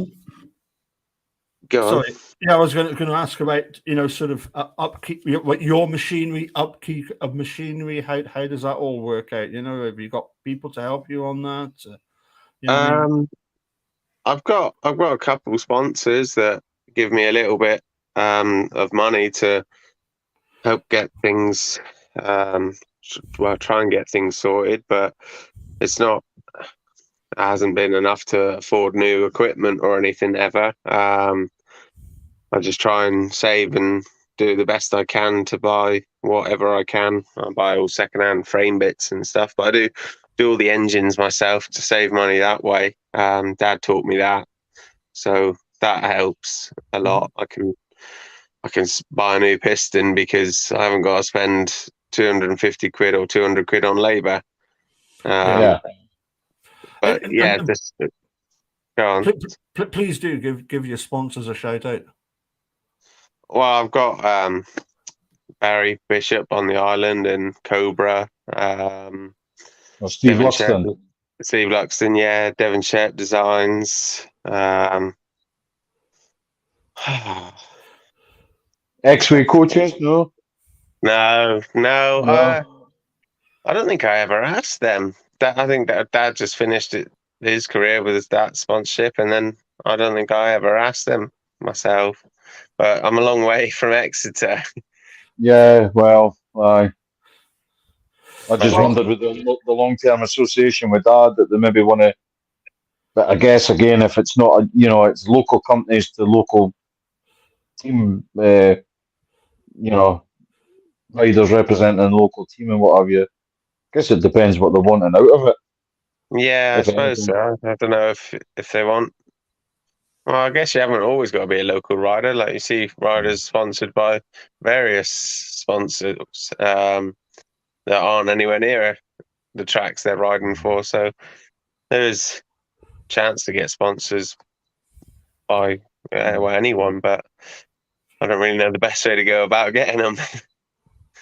go on. Sorry. Yeah, I was going to ask about sort of upkeep, your machinery, upkeep of machinery. How does that all work out? Have you got people to help you on that? I've got a couple of sponsors that give me a little bit of money to help get things. Try and get things sorted, but it hasn't been enough to afford new equipment or anything ever. I just try and save and do the best I can to buy whatever I can. I buy all secondhand frame bits and stuff, but I do all the engines myself to save money that way. Dad taught me that, so that helps a lot. I can buy a new piston because I haven't got to spend 250 quid or 200 quid on labour. Yeah. But just go on. Please do give your sponsors a shout out. Well, I've got Barry Bishop on the island and Cobra. Steve Luxton. Steve Luxton, yeah. Devon Shep Designs. X-Ray coaches? No. No. I don't think I ever asked them. I think that Dad just finished his career with that sponsorship, and then I don't think I ever asked them myself. But I'm a long way from Exeter. Yeah, well, I just wondered with the long-term association with Dad that they maybe want to. But I guess again, if it's not, it's local companies to local team, riders representing a local team and what have you. I guess it depends what they're wanting out of it. Yeah, I suppose so. I don't know if they want. Well, I guess you haven't always got to be a local rider. Like you see riders sponsored by various sponsors that aren't anywhere near the tracks they're riding for. So there is a chance to get sponsors by anyone, but I don't really know the best way to go about getting them.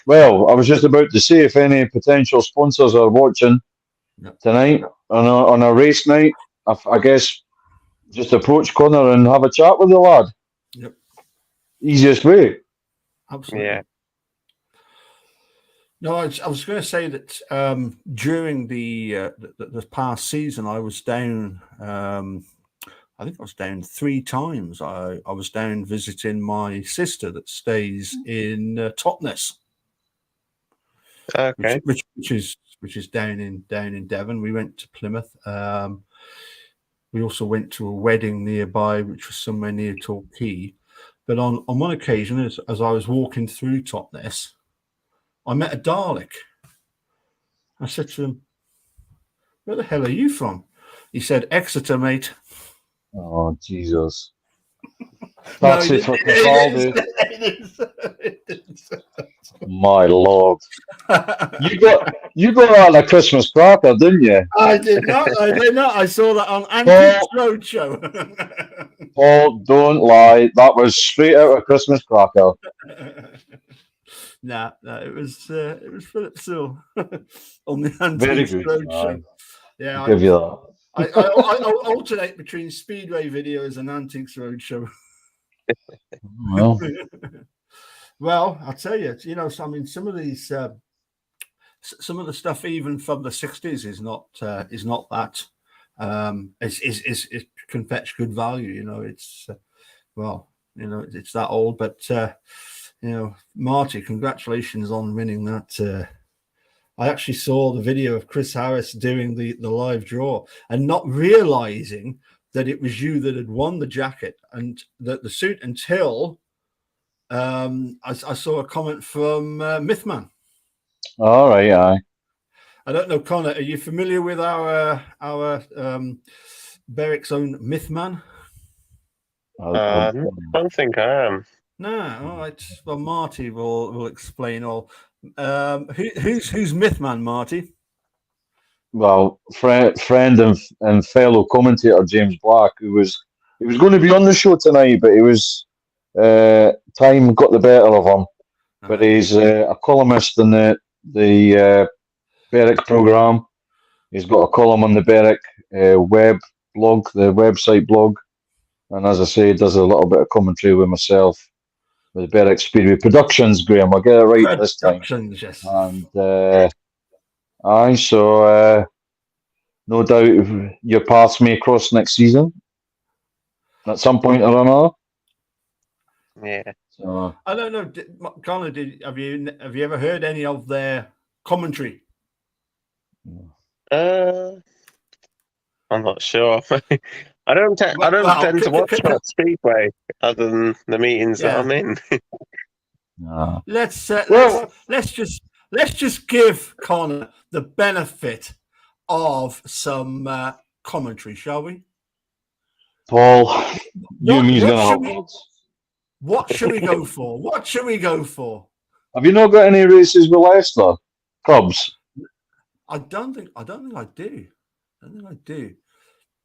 Well, I was just about to say, if any potential sponsors are watching tonight on a race night, I guess just approach Connor and have a chat with the lad. Yep. Easiest way. Absolutely. Yeah. No, I was going to say that during the past season, I was down. I think I was down 3 times. I was down visiting my sister that stays in Totnes. Okay. Which is down in Devon. We went to Plymouth. We also went to a wedding nearby, which was somewhere near Torquay. But on one occasion, as I was walking through Totnes, I met a Dalek. I said to him, "Where the hell are you from?" He said, "Exeter, mate." Oh, Jesus. That's it for Capaldi. My Lord. You got that on a Christmas cracker, didn't you? I did not. I saw that on Antiques Roadshow. Paul, don't lie. That was straight out of Christmas cracker. No, it was Philip Sewell on the Antiques Very good. Roadshow. Yeah, I'll give you that. I alternate between Speedway videos and Antiques Roadshow. Well, well, I'll tell you, I mean, some of these, some of the stuff even from the 60s is not that. It can fetch good value. It's it's that old, but Marty, congratulations on winning that. I actually saw the video of Chris Harris doing the live draw and not realizing that it was you that had won the jacket and the suit until I saw a comment from Mythman. all right, aye. I don't know, Connor, are you familiar with our Berwick's own Mythman? I don't think I am. No, all right. Well, Marty will explain all. Who's Mythman, Marty? Well, friend and fellow commentator James Black, he was going to be on the show tonight, but he was time got the better of him. But he's a columnist in the Berwick programme. He's got a column on the Berwick web blog, the website blog, and as I say, he does a little bit of commentary with myself with Berwick Speedway Productions. Graham, I'll get it right this time. Yes. And so no doubt your paths may cross next season at some point or another. Yeah. So, I don't know, Connor. Have you ever heard any of their commentary? I'm not sure. I don't tend to watch much Speedway other than the meetings that I'm in. Let's just give Connor the benefit of some commentary, shall we? Paul, you and me's what going to should help we- words. What should we go for? What should we go for? Have you not got any races with Leicester? Cubs? I don't think I do. I don't think I do.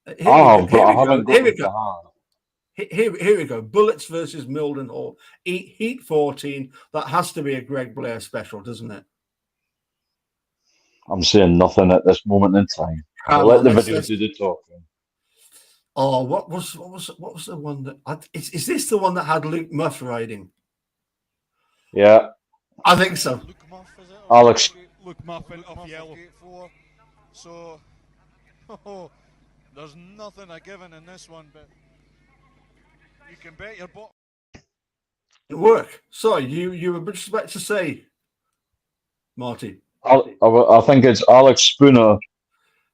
But I haven't got them to hand. Here we go. Bullets versus Mildenhall. Heat 14. That has to be a Greg Blair special, doesn't it? I'm saying nothing at this moment in time. I'll let the video do the talking. Oh, what was the one that is this the one that had Luke Muff riding? Yeah, I think so. Luke Muff, is it? Alex. Luke Muff off yellow. So, there's nothing a given in this one, but you can bet your bottom. Work. Sorry, you were just about to say, Marty. I think it's Alex Spooner,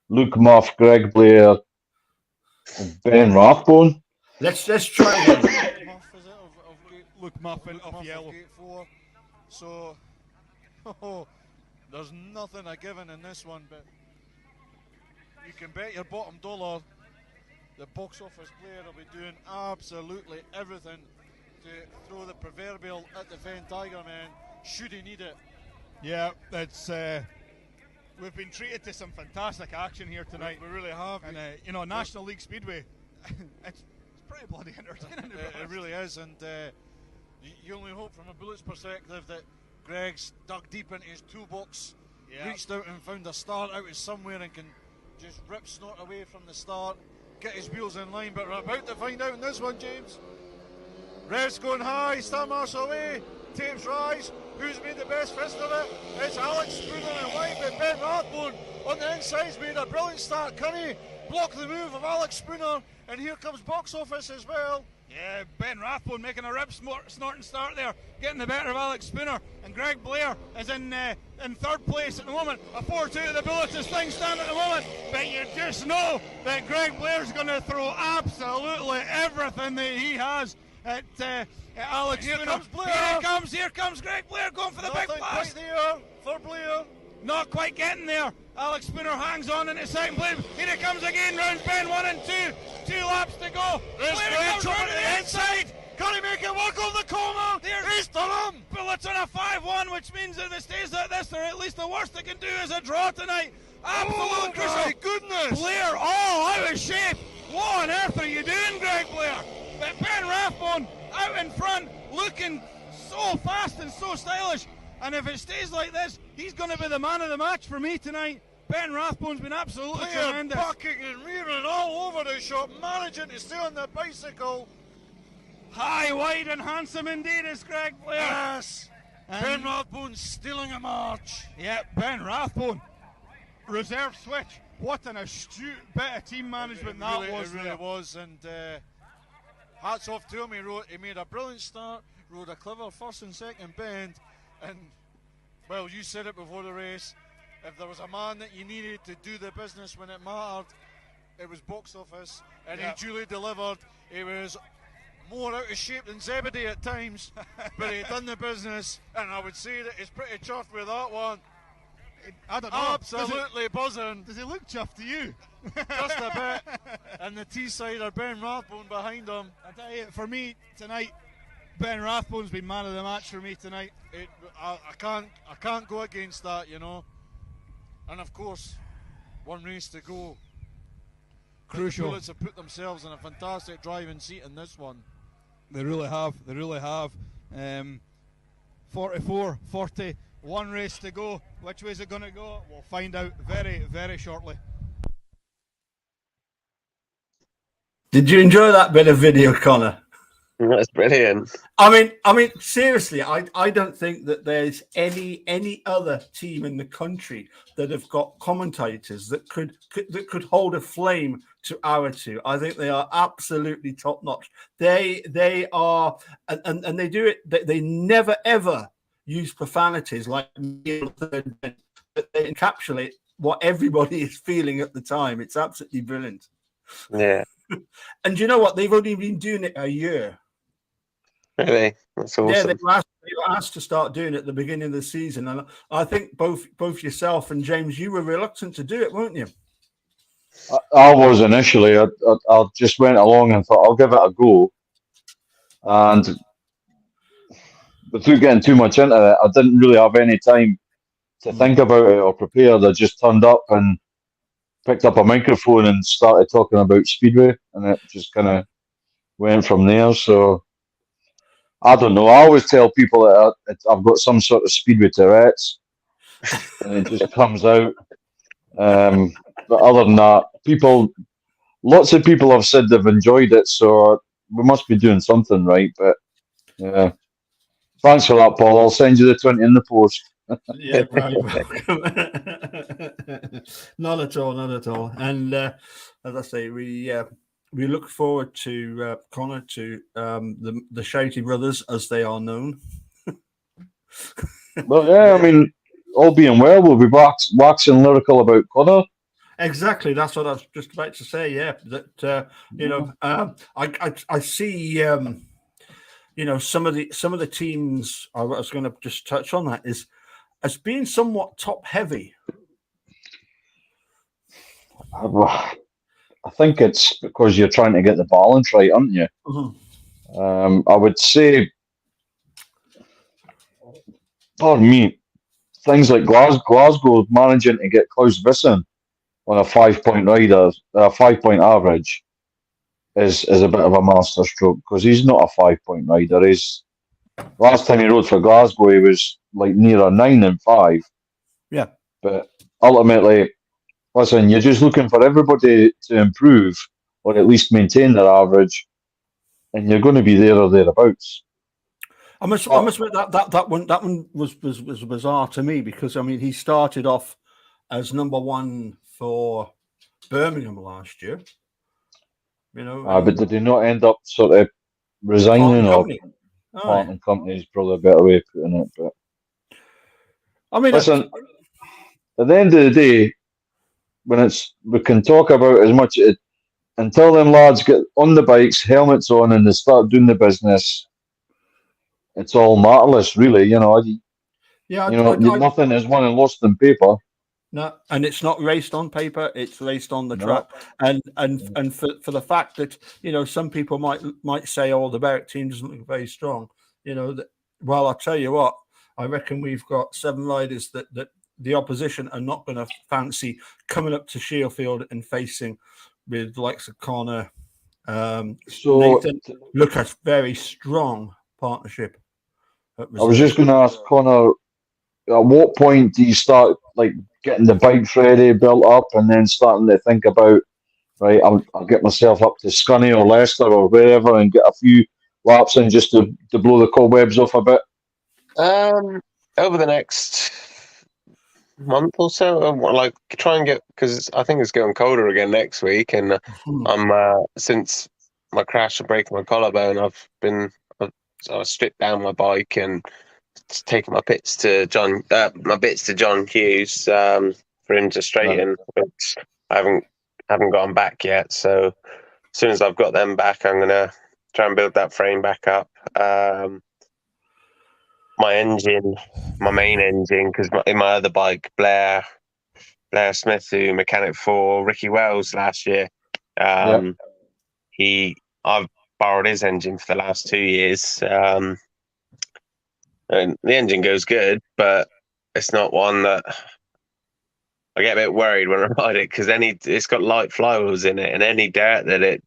Luke Muff, Greg Blair, and Ben Rathbone. Let's try again. Muff, is it? Luke Muff off yellow. So, there's nothing a given in this one, but you can bet your bottom dollar the box office player will be doing absolutely everything to throw the proverbial at the Venn Tiger Man should he need it. Yeah, it's we've been treated to some fantastic action here tonight. We really have. And National League Speedway, it's pretty bloody entertaining. It really is, and you only hope from a Bullets perspective that Greg's dug deep into his toolbox, reached out and found a start out of somewhere and can just rip Snort away from the start, get his wheels in line. But we're about to find out in this one, James. Rev's going high, Star Marshal away, tapes rise. Who's made the best fist of it? It's Alex Spooner and white, but Ben Rathbone on the inside's made a brilliant start. Can he block the move of Alex Spooner? And here comes box office as well. Yeah, Ben Rathbone making a rip snorting start there, getting the better of Alex Spooner, and Greg Blair is in third place at the moment. A 4-2 to the Bullets as things stand at the moment, but you just know that Greg Blair's going to throw absolutely everything that he has at Alex Here Spooner. comes Blair. Here comes Greg Blair going for the big Nothing pass. quite there for Blair. Not quite getting there. Alex Spooner hangs on into second place. Here it comes again, round bend 1 and 2. 2 laps to go. There's Blair Blair comes round jumping to the inside. Can he make it work on the corner? He's done him. Bullets on a 5-1, which means if it stays like this, or at least the worst they can do is a draw tonight. Absolute crucial. My goodness. Blair all out of shape. What on earth are you doing, Greg Blair? But Ben Rathbone out in front, looking so fast and so stylish. And if it stays like this, he's going to be the man of the match for me tonight. Ben Rathbone's been absolutely Blair tremendous. bucking and rearing all over the shop, managing to stay on the bicycle. High, wide and handsome indeed is Greg Blair. Yes. Ben Rathbone stealing a march. Yeah, Ben Rathbone. Reserve switch. What an astute bit of team management that was. It really was, and hats off to him. He made a brilliant start, rode a clever first and second bend, and well, you said it before the race. If there was a man that you needed to do the business when it mattered, it was box office, and he duly delivered. He was more out of shape than Zebedee at times, but he done the business, and I would say that he's pretty chuffed with that one. I don't know. Absolutely buzzing. Does he look chuffed to you? Just a bit. And the T-sider, Ben Rathbone behind him. I tell you, for me tonight, Ben Rathbone's been man of the match for me tonight. I can't go against that, you know. And of course, one race to go. Crucial. The Bullets have put themselves in a fantastic driving seat in this one. They really have. 44-40, one race to go. Which way is it going to go? We'll find out very, very shortly. Did you enjoy that bit of video, Connor? That's brilliant. I mean, seriously, I don't think that there's any other team in the country that have got commentators that could hold a flame to our two. I think they are absolutely top notch. They are, and they do it. They never ever use profanities like, but they encapsulate what everybody is feeling at the time. It's absolutely brilliant. Yeah. And you know what? They've only been doing it a year. Really? That's awesome. Yeah, they were asked to start doing it at the beginning of the season. And I think both yourself and James, you were reluctant to do it, weren't you? I was initially. I just went along and thought I'll give it a go, and without getting too much into it, I didn't really have any time to think about it or prepare. I just turned up and picked up a microphone and started talking about Speedway, and it just kind of went from there. So I don't know. I always tell people that I've got some sort of Speedway Tourette's, and it just comes out. But other than that, lots of people have said they've enjoyed it, so we must be doing something right. But yeah, thanks for that, Paul. I'll send you the 20 in the post. Yeah, very welcome. Not at all, not at all. And as I say, we look forward to Connor, to the Shouty Brothers, as they are known. Well, yeah, I mean, all being well, we'll be waxing lyrical about Connor. Exactly, that's what I was just about to say. Yeah, that I see. Some of the teams. I was going to just touch on that is as being somewhat top heavy. I think it's because you're trying to get the balance right, aren't you? Mm-hmm. I would say, pardon me, things like Glasgow managing to get Klaus Wissen on a 5-point rider, a 5-point average, is a bit of a masterstroke because he's not a 5-point rider. Last time he rode for Glasgow, he was like near a 9 and 5. Yeah, but ultimately, listen, you're just looking for everybody to improve or at least maintain their average, and you're going to be there or thereabouts. I must admit that one was bizarre to me because I mean he started off as number one for Birmingham last year. But did he not end up sort of resigning or parting company is probably a better way of putting it. But I mean, listen, at the end of the day, we can talk about as much until them lads get on the bikes, helmets on, and they start doing the business. It's all matterless, really. Nothing is won and lost on paper. No, and it's not raced on paper; it's raced on the track. And for the fact that some people might say, "Oh, the Berwick team doesn't look very strong." Well, I'll tell you what. I reckon we've got 7 riders that the opposition are not going to fancy coming up to Sheffield and facing with the likes of Connor, Nathan. Look at very strong partnership. I was just going to ask Connor, at what point do you start getting the bikes ready, built up, and then starting to think about, right, I'll get myself up to Scunny or Leicester or wherever and get a few laps in just to blow the cobwebs off a bit? Over the next month or so, try and get, because I think it's going colder again next week, and I'm since my crash and breaking my collarbone, I stripped down my bike and taken my bits to John Hughes for him to straighten. But I haven't got them back yet. So as soon as I've got them back, I'm gonna try and build that frame back up. My main engine, because in my other bike, Blair Smith, who mechanic for Ricky Wells last year, I've borrowed his engine for the last 2 years. And the engine goes good, but it's not one that I get a bit worried when I ride it, because it's got light flywheels in it, and any dirt that it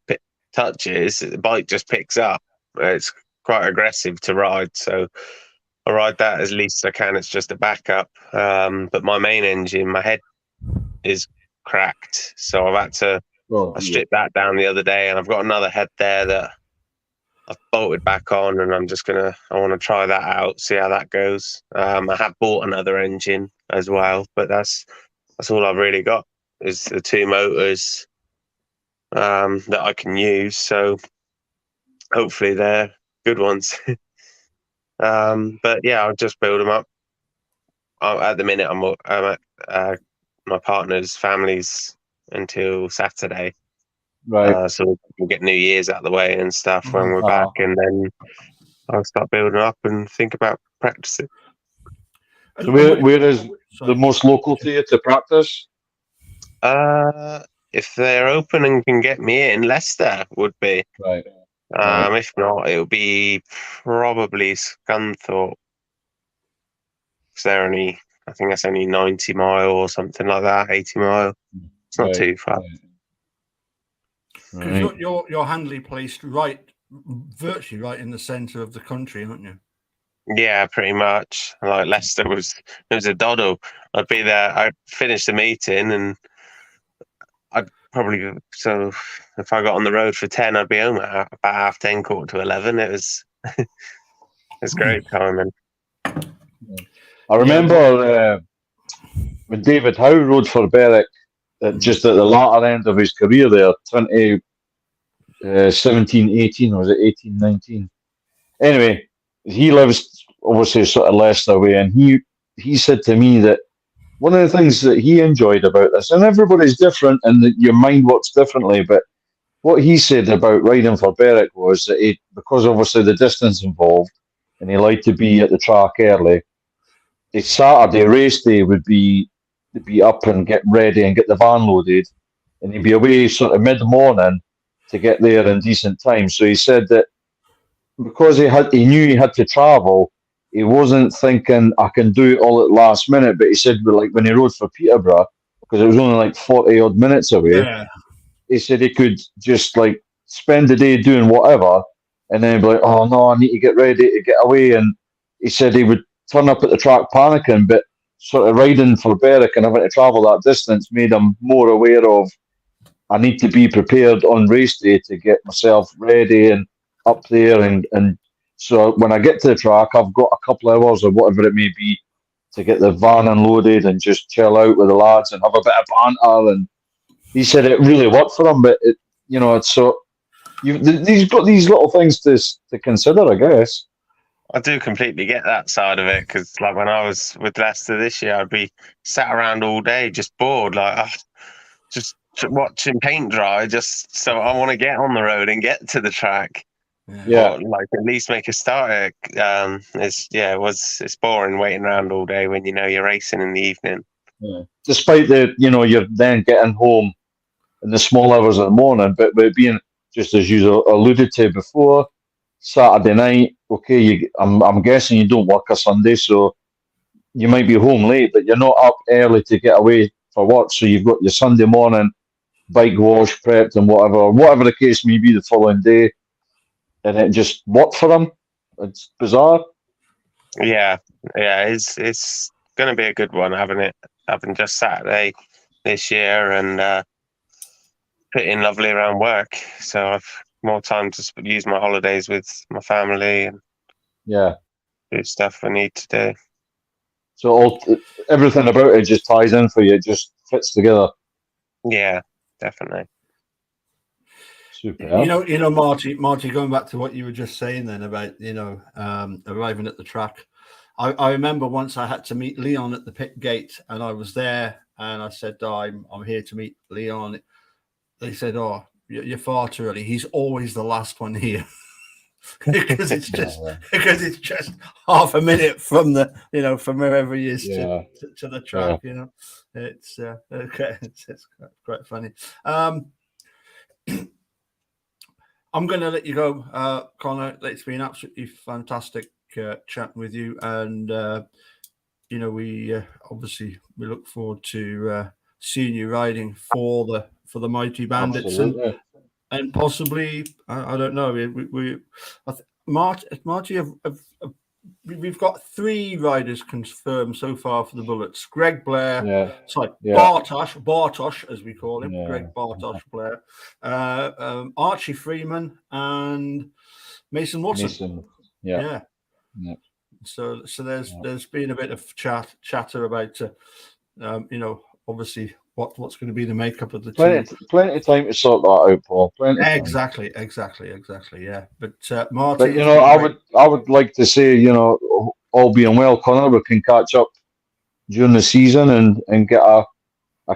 touches, the bike just picks up. It's quite aggressive to ride, so I ride that as least as I can. It's just a backup. But my main engine, my head is cracked, so I've had to I stripped that down the other day, and I've got another head there that I've bolted back on, and I want to try that out, see how that goes. I have bought another engine as well, but that's all I've really got is the 2 motors that I can use. So hopefully they're good ones. But yeah, I'll just build them up. At the minute, I'm at my partner's family's until Saturday. Right. So we'll get New Year's out of the way and stuff when we're back, and then I'll start building up and think about practicing. So where is the most local to you to practice? if they're open and can get me in, Leicester would be. Right. If not, it would be probably Scunthorpe. Because they're only, I think that's only 90 mile or something like that, 80 mile. It's not too far. Because you're handily placed virtually right in the centre of the country, aren't you? Yeah, pretty much. Like Leicester it was a doddle. I'd be there. I'd finish the meeting, and I'd probably if I got on the road for 10, I'd be home at about 10:30, 11. It was it's great timing. I remember when David Howe rode for Berwick, just at the latter end of his career there, 2017, 18, or was it 18, 19? Anyway, he lives obviously sort of Leicester way, and he said to me that one of the things that he enjoyed about this, and everybody's different and your mind works differently, but what he said about riding for Berwick was that because obviously the distance involved, and he liked to be at the track early, his Saturday race day would be to be up and get ready and get the van loaded, and he'd be away sort of mid-morning to get there in decent time. So he said that because he knew he had to travel, he wasn't thinking I can do it all at last minute. But he said, like when he rode for Peterborough, because it was only like 40 odd minutes away, he said he could just like spend the day doing whatever, and then be like, oh no, I need to get ready to get away. And he said he would turn up at the track panicking, but sort of riding for Berwick and having to travel that distance made him more aware of, I need to be prepared on race day to get myself ready and up there. And so when I get to the track, I've got a couple of hours or whatever it may be to get the van unloaded and just chill out with the lads and have a bit of banter. And he said it really worked for him, but it's so you've got these little things to consider, I guess. I do completely get that side of it, because like when I was with Leicester this year, I'd be sat around all day just bored, like just watching paint dry, just so I want to get on the road and get to the track. Yeah, or, like at least make a start. It's boring waiting around all day when you're racing in the evening. Yeah. Despite you're then getting home in the small hours of the morning, but being just as you alluded to before, Saturday night, okay, I'm guessing you don't work a Sunday, so you might be home late, but you're not up early to get away for work, so you've got your Sunday morning bike wash, prepped and whatever the case may be the following day, and it just worked for them. It's bizarre. Yeah, it's going to be a good one, having just Saturday this year and fitting lovely around work, so I've more time to use my holidays with my family and do stuff I need to do. So everything about it just ties in for you. It just fits together. Yeah, definitely. Super. Marty, going back to what you were just saying then about, arriving at the track. I remember once I had to meet Leon at the pit gate, and I was there and I said, I'm here to meet Leon. They said, oh, you're far too early. He's always the last one here. because it's just half a minute from from wherever he is to the track. It's okay. It's quite funny. I'm going to let you go, Connor. It's been absolutely fantastic chatting with you, and we obviously we look forward to seeing you riding for the mighty Bandits. Absolutely. And possibly, I don't know. Marty, we've got 3 riders confirmed so far for the Bullets. Greg Blair, Bartosh, as we call him, Greg Bartosh Blair, Archie Freeman, and Mason Watson. Yeah. So there's been a bit of chatter about, obviously. What's going to be the makeup of the team? Plenty of time to sort that out, Paul. Exactly. Yeah, but Marty, I would like to say, all being well, Connor, we can catch up during the season and get a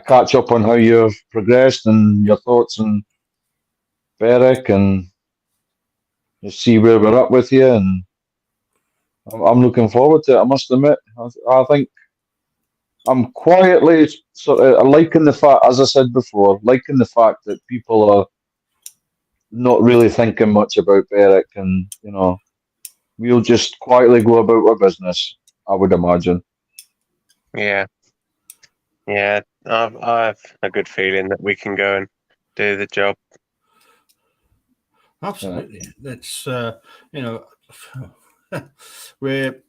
catch up on how you've progressed and your thoughts on Berwick, and just see where we're up with you. And I'm looking forward to it. I must admit, I think I'm quietly sort of liking the fact, as I said before, liking the fact that people are not really thinking much about Berwick, and we'll just quietly go about our business, I would imagine. Yeah, yeah. I have a good feeling that we can go and do the job. Absolutely. That's we're,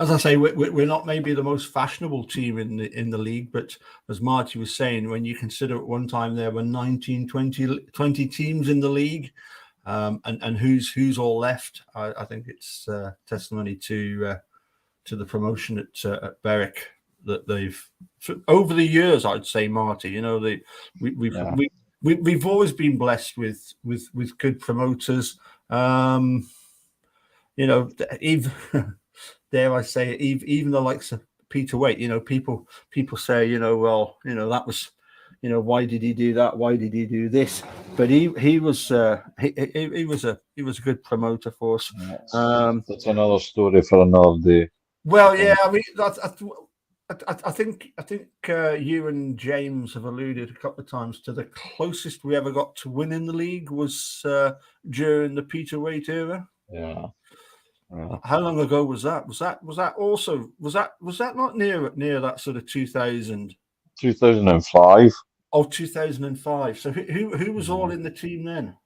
as I say, we're not maybe the most fashionable team in the league, but as Marty was saying, when you consider at one time there were 19, 20 teams in the league, and who's all left, I think it's testimony to the promotion at Berwick that they've over the years. I'd say, Marty, we've always been blessed with good promoters. Even dare I say it, even the likes of Peter Waite, people say, that was, why did he do that? Why did he do this? But he was a good promoter for us. That's another story for another day. Well, yeah, I mean, I think you and James have alluded a couple of times to the closest we ever got to winning the league was during the Peter Waite era. Yeah. How long ago was that? Was that not near that sort of 2000? 2005. Oh, 2005. So who was all in the team then?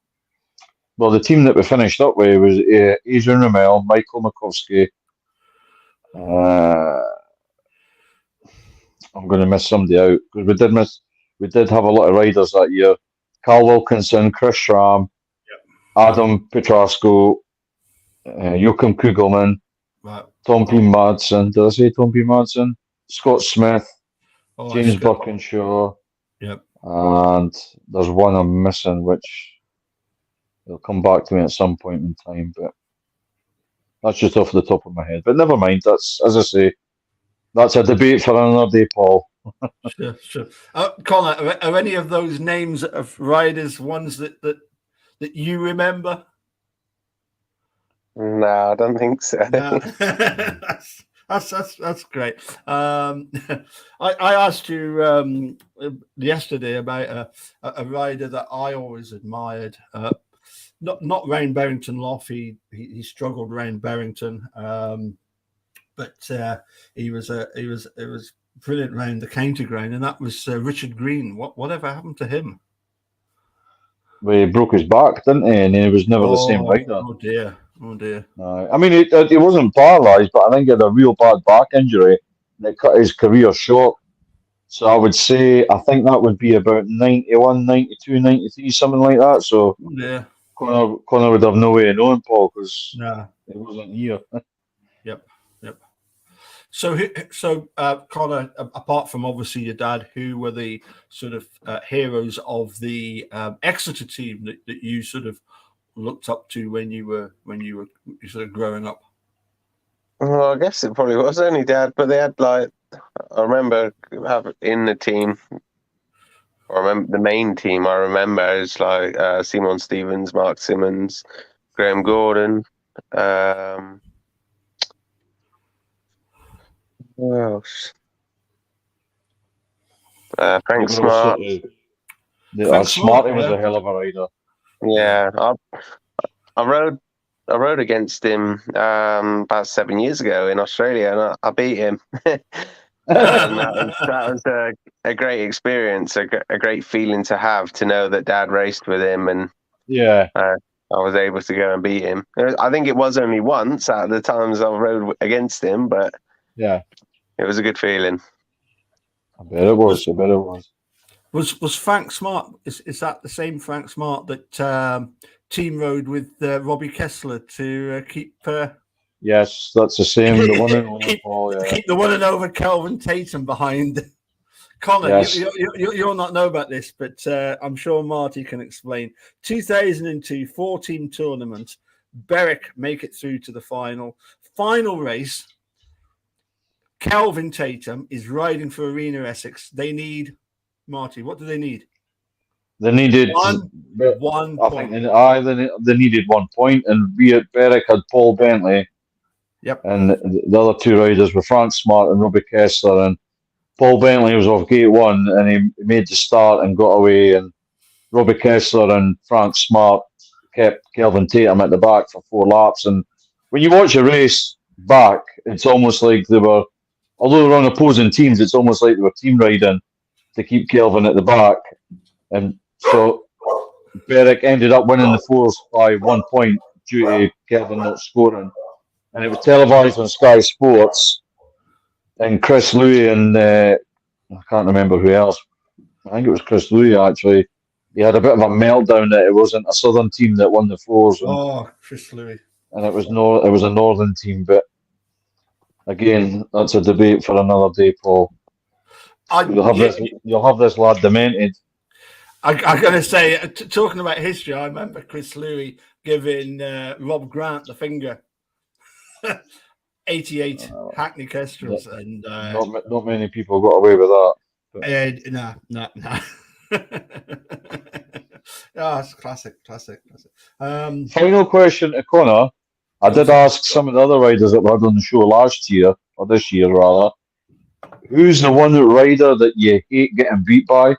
Well, the team that we finished up with was Adrian Rommel, Michael Makowski. I'm going to miss somebody out because we did have a lot of riders that year. Carl Wilkinson, Chris Schramm, Adam Petrasco, Joachim Kugelman, right. Tom P. Madsen. Did I say Tom P. Madsen? Scott Smith, James Birkinshaw. Yep. And there's one I'm missing, which will come back to me at some point in time, but that's just off the top of my head. But never mind. That's, as I say, that's a debate for another day, Paul. Sure. Connor, are any of those names of riders ones that you remember? No, I don't think so. No. That's great. I asked you yesterday about a rider that I always admired. Not Ryan Barrington Lough. He struggled around Barrington, but he was brilliant around the county ground, and that was Richard Green. Whatever happened to him? Well, he broke his back, didn't he? And he was never the same rider. Oh dear. I mean, he wasn't paralysed, but I think he had a real bad back injury that cut his career short. So I would say, I think that would be about 91, 92, 93, something like that. So yeah, Connor would have no way of knowing, Paul, because it wasn't here. Yep. So Connor, apart from obviously your dad, who were the sort of heroes of the Exeter team that you sort of looked up to when you were sort of growing up? Well, I guess it probably was only Dad, but they had I remember having in the team. I remember the main team. I remember is Simon Stevens, Mark Simmons, Graham Gordon. Who else? Frank Smart. Smart was a hell of a rider. Yeah, I rode against him about 7 years ago in Australia, and I beat him. And that was a great experience, a great feeling to have, to know that Dad raced with him, and I was able to go and beat him. I think it was only once out of the times I rode against him, but it was a good feeling. I bet it was. Was Frank Smart? Is that the same Frank Smart that team rode with Robbie Kessler to keep? Yes, that's the same. The one and only Paul. Yeah. Keep the one and over Kelvin Tatum behind. Connor, yes. You'll not know about this, but I'm sure Marty can explain. 2002 4-team tournament. Berwick make it through to the final. Final race. Kelvin Tatum is riding for Arena Essex. They need, Marty, what do they need? They needed one point. They needed 1 point, and we at Berwick had Paul Bentley. Yep. And the other two riders were Frank Smart and Robbie Kessler, and Paul Bentley was off gate 1 and he made the start and got away, and Robbie Kessler and Frank Smart kept Kelvin Tatum at the back for 4 laps. And when you watch a race back, it's almost like they were, although they're on opposing teams, it's almost like they were team riding to keep Kelvin at the back. And so Berwick ended up winning the 4s by 1 point due to Kelvin not scoring. And it was televised on Sky Sports. And Chris Louis and I can't remember who else. I think it was Chris Louis actually. He had a bit of a meltdown that it wasn't a southern team that won the 4s. Oh, Chris Louis. And it was a northern team. But again, that's a debate for another day, Paul. You'll have this lad demented. I'm going to say, talking about history, I remember Chris Louis giving Rob Grant the finger. 88 Hackney Kestrels, and not many people got away with that. No. Oh, it's classic. Final question to Connor. I did ask some of the other riders that we had on the show last year, or this year rather, who's the one rider that you hate getting beat by?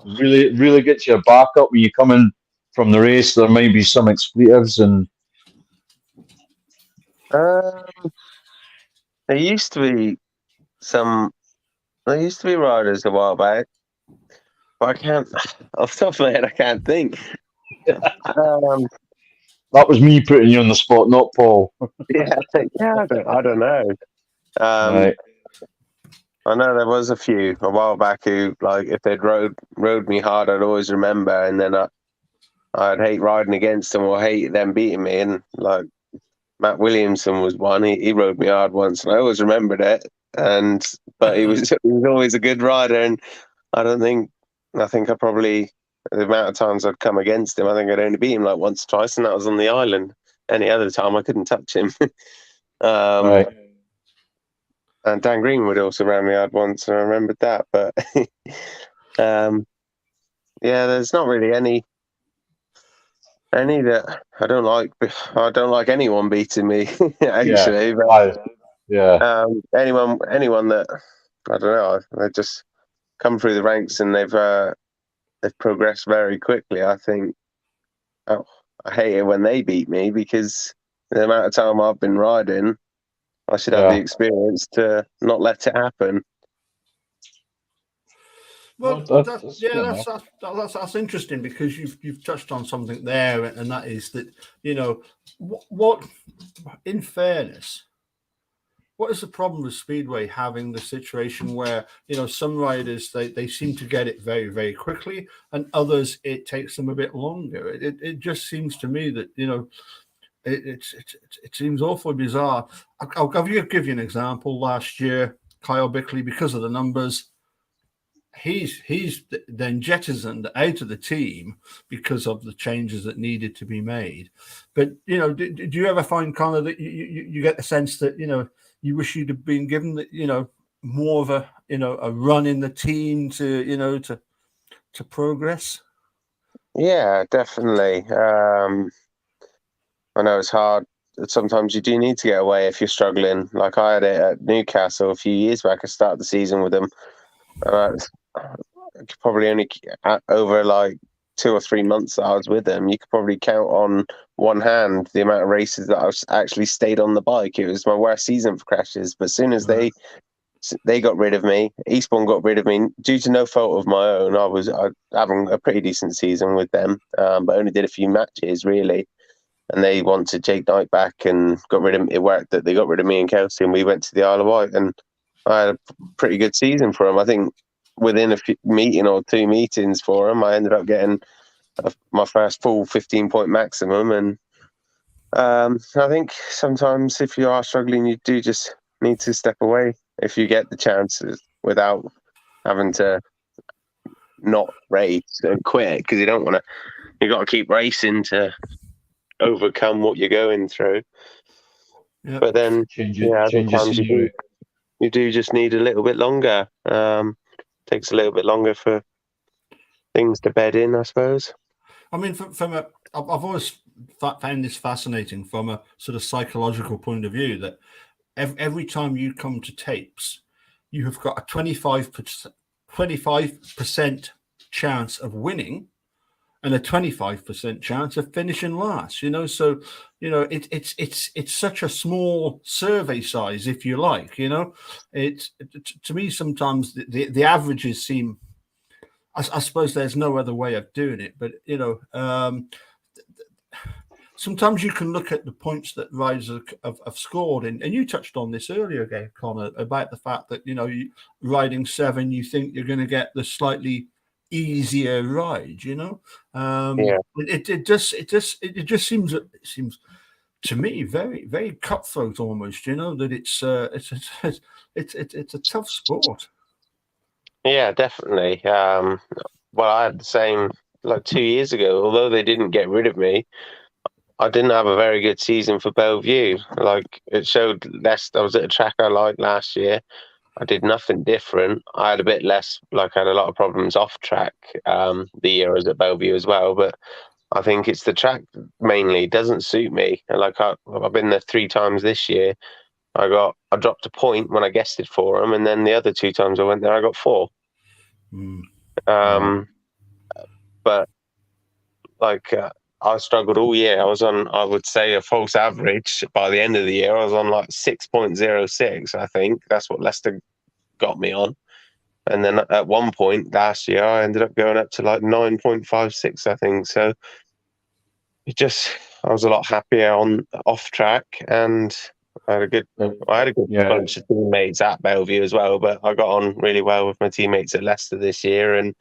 Really gets your back up when you come in from the race. There might be some expletives and. There used to be riders a while back, but I can't. Off the top of my head, I can't think. That was me putting you on the spot, not Paul. I don't know. Right. I know there was a few a while back who, like, if they'd rode me hard, I'd always remember, and then I'd hate riding against them or hate them beating me. And like Matt Williamson was one. He rode me hard once, and I always remembered it. But he was always a good rider, and I think I probably, the amount of times I'd come against him, I think I'd only beat him like once or twice, and that was on the island. Any other time, I couldn't touch him. Right. And Dan Greenwood also ran me hard once, and I remembered that. But there's not really any that I don't like. I don't like anyone beating me, actually. Anyone that, I don't know, they just come through the ranks and they've progressed very quickly. I think I hate it when they beat me, because the amount of time I've been riding, I should have the experience to not let it happen. Well, that's interesting, because you've touched on something there, and that is that, what in fairness, what is the problem with Speedway having the situation where some riders they seem to get it very, very quickly, and others it takes them a bit longer. It just seems to me that it seems awfully bizarre. I'll give you an example. Last year, Kyle Bickley, because of the numbers, he's then jettisoned out of the team because of the changes that needed to be made. But do you ever find, Connor, that you get the sense that you wish you'd have been given more of a run in the team to progress? Yeah, definitely. I know it's hard. Sometimes you do need to get away if you're struggling. Like I had it at Newcastle a few years back. I started the season with them. Probably only over like 2 or 3 months that I was with them, you could probably count on one hand the amount of races that I actually stayed on the bike. It was my worst season for crashes. But as soon as they got rid of me, Eastbourne got rid of me due to no fault of my own. I was having a pretty decent season with them, but only did a few matches really. And they wanted Jake Knight back and got rid of it. Worked that they got rid of me and Kelsey, and we went to the Isle of Wight, and I had a pretty good season for them. I think within a meeting or 2 meetings for them, I ended up getting my first full 15-point maximum. And I think sometimes if you are struggling, you do just need to step away if you get the chances without having to not race and quit, because you don't want to. You got to keep racing to overcome what you're going through. Yep. But then sometimes you do just need a little bit longer. Takes a little bit longer for things to bed in, I suppose. I mean, I've always found this fascinating from a sort of psychological point of view, that every time you come to tapes, you have got a 25% chance of winning and a 25% chance of finishing last. So it's such a small survey size, if you like. It's to me sometimes the averages seem. I suppose there's no other way of doing it, but sometimes you can look at the points that riders have scored, and you touched on this earlier again, Connor, about the fact that riding 7, you think you're going to get the slightly easier ride. It just seems to me very, very cutthroat almost. That it's a tough sport. Yeah, definitely. Well, I had the same like 2 years ago. Although they didn't get rid of me, I didn't have a very good season for Bellevue. Like, it showed less. I was at a track I liked last year. I did nothing different. I had a bit less, like, I had a lot of problems off track the year I was at Bellevue as well. But I think it's the track mainly doesn't suit me. Like, I've been there 3 times this year. I dropped a point when I guested for them, and then the other 2 times I went there, I got 4. But like, I struggled all year. I was on, I would say, a false average. By the end of the year, I was on like 6.06. I think that's what Leicester got me on. And then at one point last year, I ended up going up to like 9.56, I think. So I was a lot happier on off track, and I had a good bunch of teammates at Bellevue as well. But I got on really well with my teammates at Leicester this year, and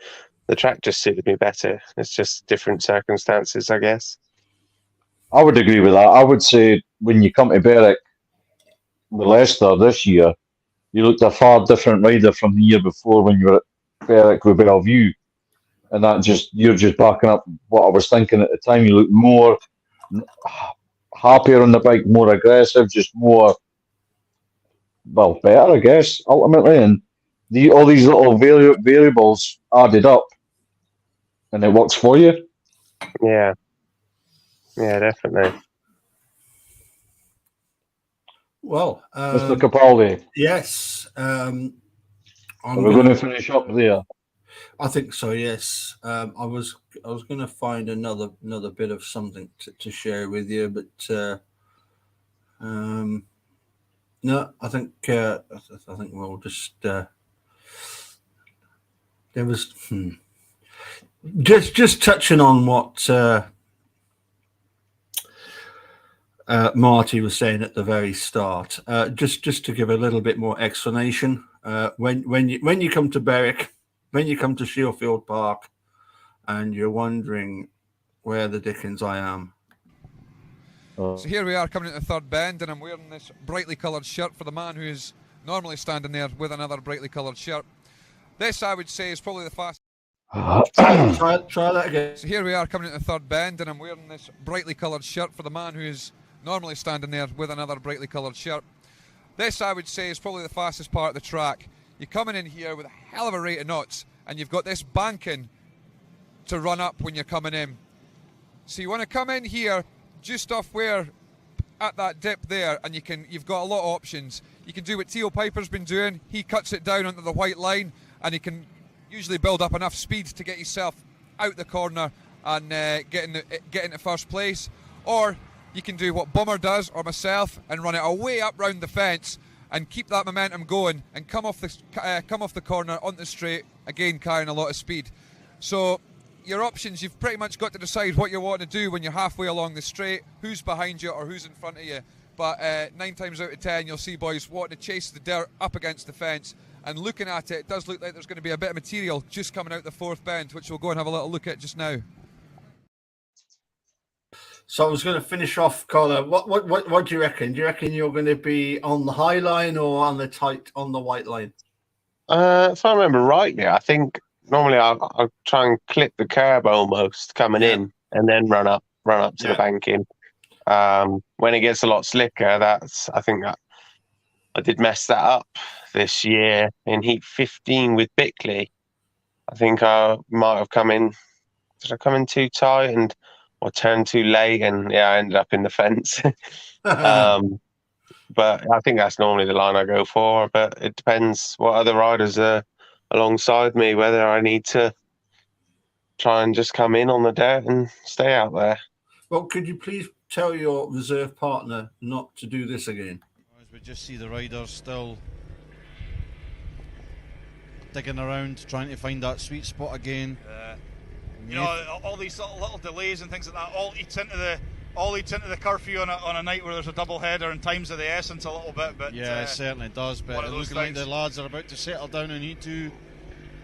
the track just suited me better. It's just different circumstances, I guess. I would agree with that. I would say when you come to Berwick with Leicester this year, you looked a far different rider from the year before when you were at Berwick with Bellevue. And you're just backing up what I was thinking at the time. You look more happier on the bike, more aggressive, just more, better, I guess, ultimately. And all these little variables added up, and it works for you. Yeah, definitely. Well, Mr. Capaldi. Yes. We're going to finish up there. I think so. Yes. I was going to find another bit of something to share with you, but no. I think we'll just. There was just touching on what Marty was saying at the very start. Just to give a little bit more explanation. When you come to Berwick, when you come to Shieldfield Park, and you're wondering where the dickens I am. So here we are coming into the third bend, and I'm wearing this brightly coloured shirt for the man who is normally standing there with another brightly coloured shirt. This, I would say, is probably the fastest. Try that again. So here we are coming into the third bend, and I'm wearing this brightly coloured shirt for the man who is normally standing there with another brightly coloured shirt. This, I would say, is probably the fastest part of the track. You're coming in here with a hell of a rate of knots, and you've got this banking to run up when you're coming in. So you want to come in here just off where, at that dip there, and you've got a lot of options. You can do what Theo Piper's been doing. He cuts it down onto the white line, and he can usually build up enough speed to get yourself out the corner and get into first place. Or you can do what Bummer does, or myself, and run it away up round the fence and keep that momentum going and come off the corner onto the straight, again carrying a lot of speed. So your options, you've pretty much got to decide what you want to do when you're halfway along the straight, who's behind you or who's in front of you. But 9 times out of 10, you'll see boys wanting to chase the dirt up against the fence. And looking at it, it does look like there's going to be a bit of material just coming out the fourth bend, which we'll go and have a little look at just now. So I was going to finish off, Colin. What do you reckon? Do you reckon you're going to be on the high line or on the white line? If I remember rightly, I think normally I'll try and clip the curb almost coming in, and then run up to the banking. When it gets a lot slicker, I think I did mess that up this year in heat 15 with Bickley. I think I might have come in. Did I come in too tight or turned too late? And I ended up in the fence. but I think that's normally the line I go for. But it depends what other riders are alongside me, whether I need to try and just come in on the dirt and stay out there. Well, could you please tell your reserve partner not to do this again? As we just see the riders still digging around, trying to find that sweet spot again. You know, all these little delays and things like that all eats into the curfew on a night where there's a double header and times of the essence a little bit. But yeah, it certainly does. But it looks like the lads are about to settle down in E2.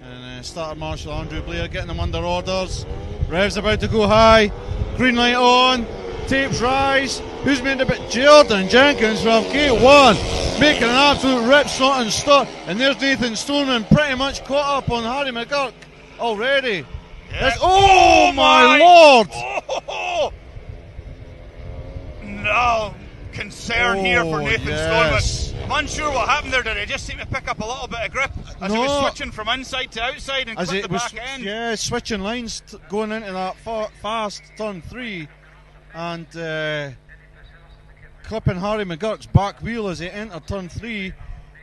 And starter marshal Andrew Blair getting them under orders. Rev's about to go high. Green light on. Tapes rise. Who's made a bit? Jordan Jenkins from gate 1, making an absolute rip slot and start. And there's Nathan Stoneman pretty much caught up on Harry McGurk already. Yeah. Oh my lord! Oh! No concern here for Nathan Stoneman. I'm unsure what happened there. Did he just seem to pick up a little bit of grip as he was switching from inside to outside and clipped the back end? Yeah, switching lines going into that fast turn 3 and clipping Harry McGurk's back wheel as he entered turn 3,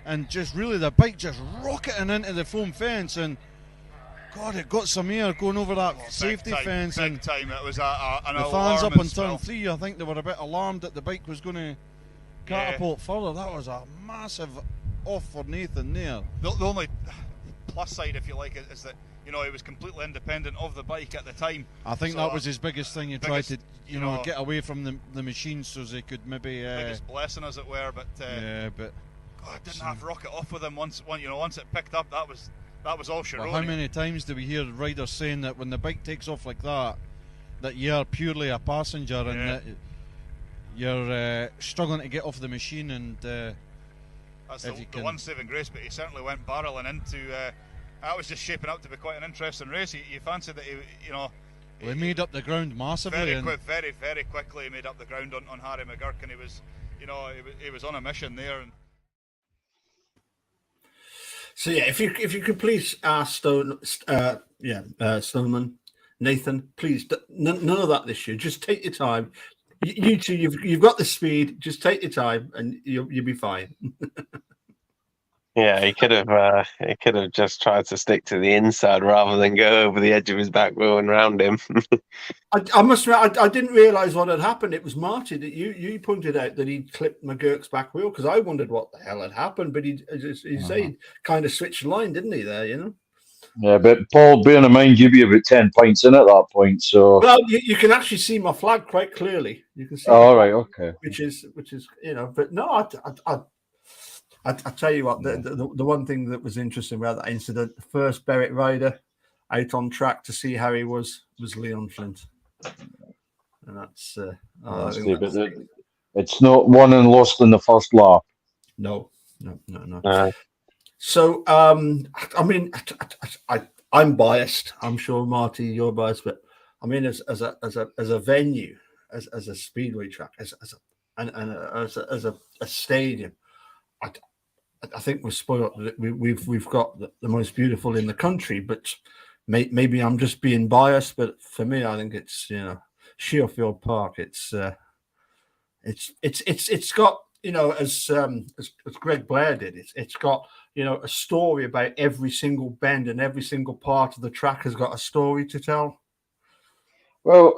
and just really the bike just rocketing into the foam fence, and God, it got some air going over that safety fence. Big time. It was an the fans up on turn 3, I think they were a bit alarmed that the bike was going to catapult further. That was a massive off for Nathan there. The only plus side, if you like, is that, you know, he was completely independent of the bike at the time. I think that was his biggest thing. He tried to, you know, get away from the machine so they could maybe biggest blessing, as it were. But but God, it didn't have rocket off with him once it picked up. That was all she wrote. How many times do we hear riders saying that when the bike takes off like that you're purely a passenger and that you're struggling to get off the machine, and that's the one saving grace. But he certainly went barreling into. That was just shaping up to be quite an interesting race. You fancied that he made up the ground massively. Very, very quickly he made up the ground on Harry McGurk, and he was on a mission there. And so yeah, if you could please ask Stoneman, Nathan, please, none of that this year. Just take your time. You two, you've got the speed. Just take your time, and you'll be fine. Yeah, he could have just tried to stick to the inside rather than go over the edge of his back wheel and round him. I must admit, I didn't realise what had happened. It was Marty that you pointed out that he'd clipped McGurk's back wheel, because I wondered what the hell had happened. But he said kind of switched line, didn't he? There, you know. Yeah, but Paul, bearing in mind you'd be about 10 points in at that point, so. Well, you can actually see my flag quite clearly. You can see. Oh, right, okay. Which is but no, I tell you what, the one thing that was interesting about that incident, the first Berwick rider out on track to see how he was Leon Flint, and that's. It's not won and lost in the first lap. No. So, I mean, I'm biased. I'm sure Marty, you're biased, but I mean, as a venue, as a speedway track, as a stadium, I think we're spoiled. We've got the most beautiful in the country, but maybe I'm just being biased. But for me, I think it's Shearfield Park. It's got, as Greg Blair did. It's got a story about every single bend, and every single part of the track has got a story to tell. Well,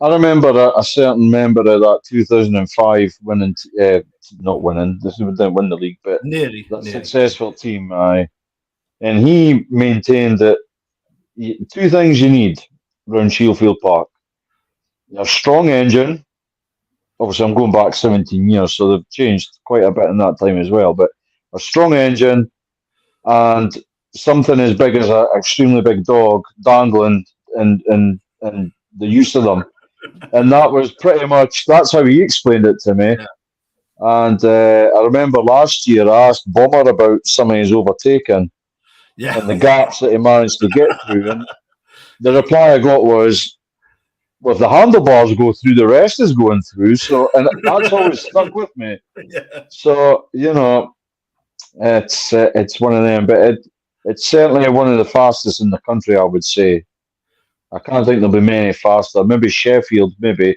I remember a certain member of that 2005 winning, not winning, this didn't win the league, but nearly successful team, and he maintained that two things you need around Shearfield Park: a strong engine. Obviously, I'm going back 17 years, so they've changed quite a bit in that time as well. But a strong engine and something as big as an extremely big dog dangling and the use of them. And that was pretty much, that's how he explained it to me. Yeah. And I remember last year I asked Bomber about some of his overtaking and the gaps that he managed to get through. And the reply I got was, well, if the handlebars go through, the rest is going through. So, and that's always stuck with me. Yeah. So, it's one of them, but it's certainly one of the fastest in the country, I would say. I can't think there'll be many faster. Maybe Sheffield, maybe.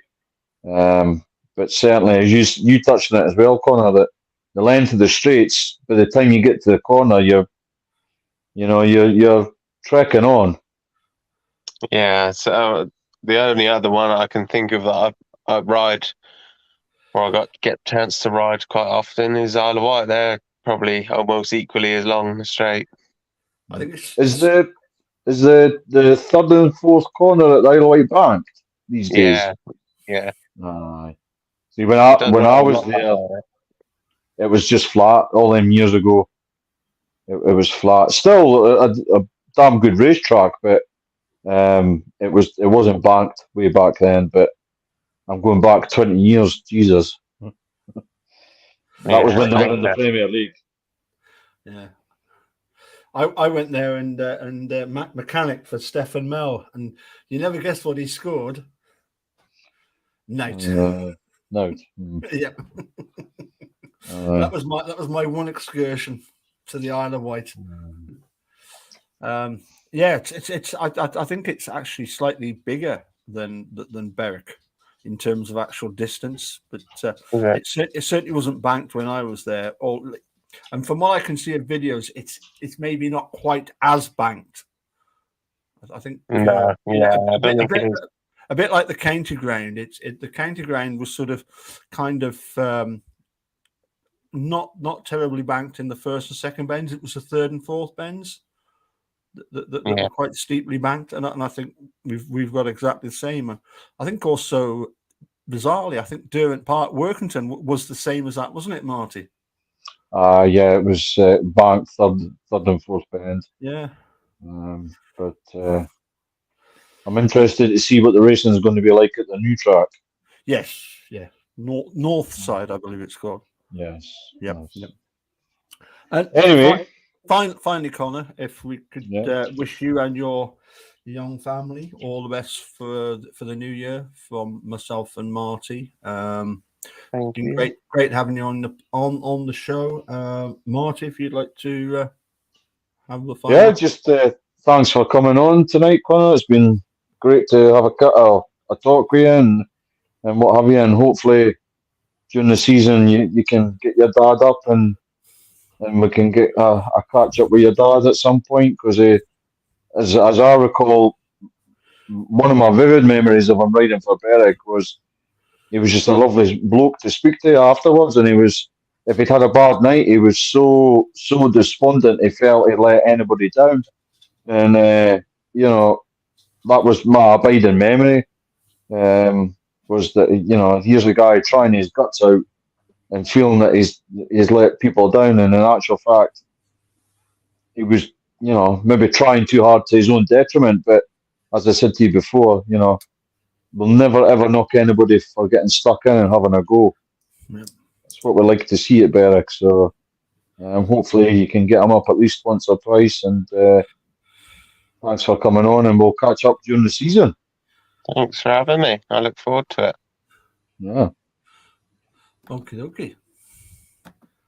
But but certainly, as you touched on it as well, Connor, that the length of the straights, by the time you get to the corner, you're trekking on. Yeah, so the only other one I can think of that I ride, or I get a chance to ride quite often, is Isle of Wight. They're probably almost equally as long and straight. I think it's Is the third and fourth corner at the Isle of Wight banked these days? Yeah. Aye. See, when It does I ride a was lot there, better. it was just flat. All them years ago, it was flat. Still a damn good racetrack, but it wasn't banked way back then. But I'm going back 20 years. Jesus, that was when they were in the Premier League. yeah. I went there and mechanic for Stefan Mel, and you never guess what he scored. Note. Note. Yeah. That was my one excursion to the Isle of Wight. Yeah, it's I think it's actually slightly bigger than Berwick in terms of actual distance, but it certainly wasn't banked when I was there. And from what I can see of videos, it's maybe not quite as banked. I think a bit like the county ground. The county ground was sort of kind of not terribly banked in the first and second bends. It was the third and fourth bends that were quite steeply banked, and I think we've got exactly the same. I think also bizarrely, I think Derwent Park, Workington was the same as that, wasn't it, Marty? Yeah, it was banked third and fourth bend. Yeah. But I'm interested to see what the racing is going to be like at the new track. Yes, yeah. North side, I believe it's called. Yes. Yep. Yes. Yep. And anyway, finally, Connor, if we could wish you and your young family all the best for the new year from myself and Marty. Thank you. Great having you on the show, Marty. If you'd like to have the final. Yeah, just thanks for coming on tonight, Connor. It's been great to have a talk with you and what have you, and hopefully during the season you can get your dad up and we can get a catch up with your dad at some point, because as I recall, one of my vivid memories of him riding for Berwick was he was just a lovely bloke to speak to afterwards, and if he'd had a bad night, he was so despondent he felt he'd let anybody down, and that was my abiding memory. Was that here's a guy trying his guts out and feeling that he's let people down, and in actual fact, he was maybe trying too hard to his own detriment. But as I said to you before, we'll never ever knock anybody for getting stuck in and having a go. Yep. That's what we like to see at Berwick. So hopefully you can get him up at least once or twice. And thanks for coming on, and we'll catch up during the season. Thanks for having me. I look forward to it. Yeah. Okay.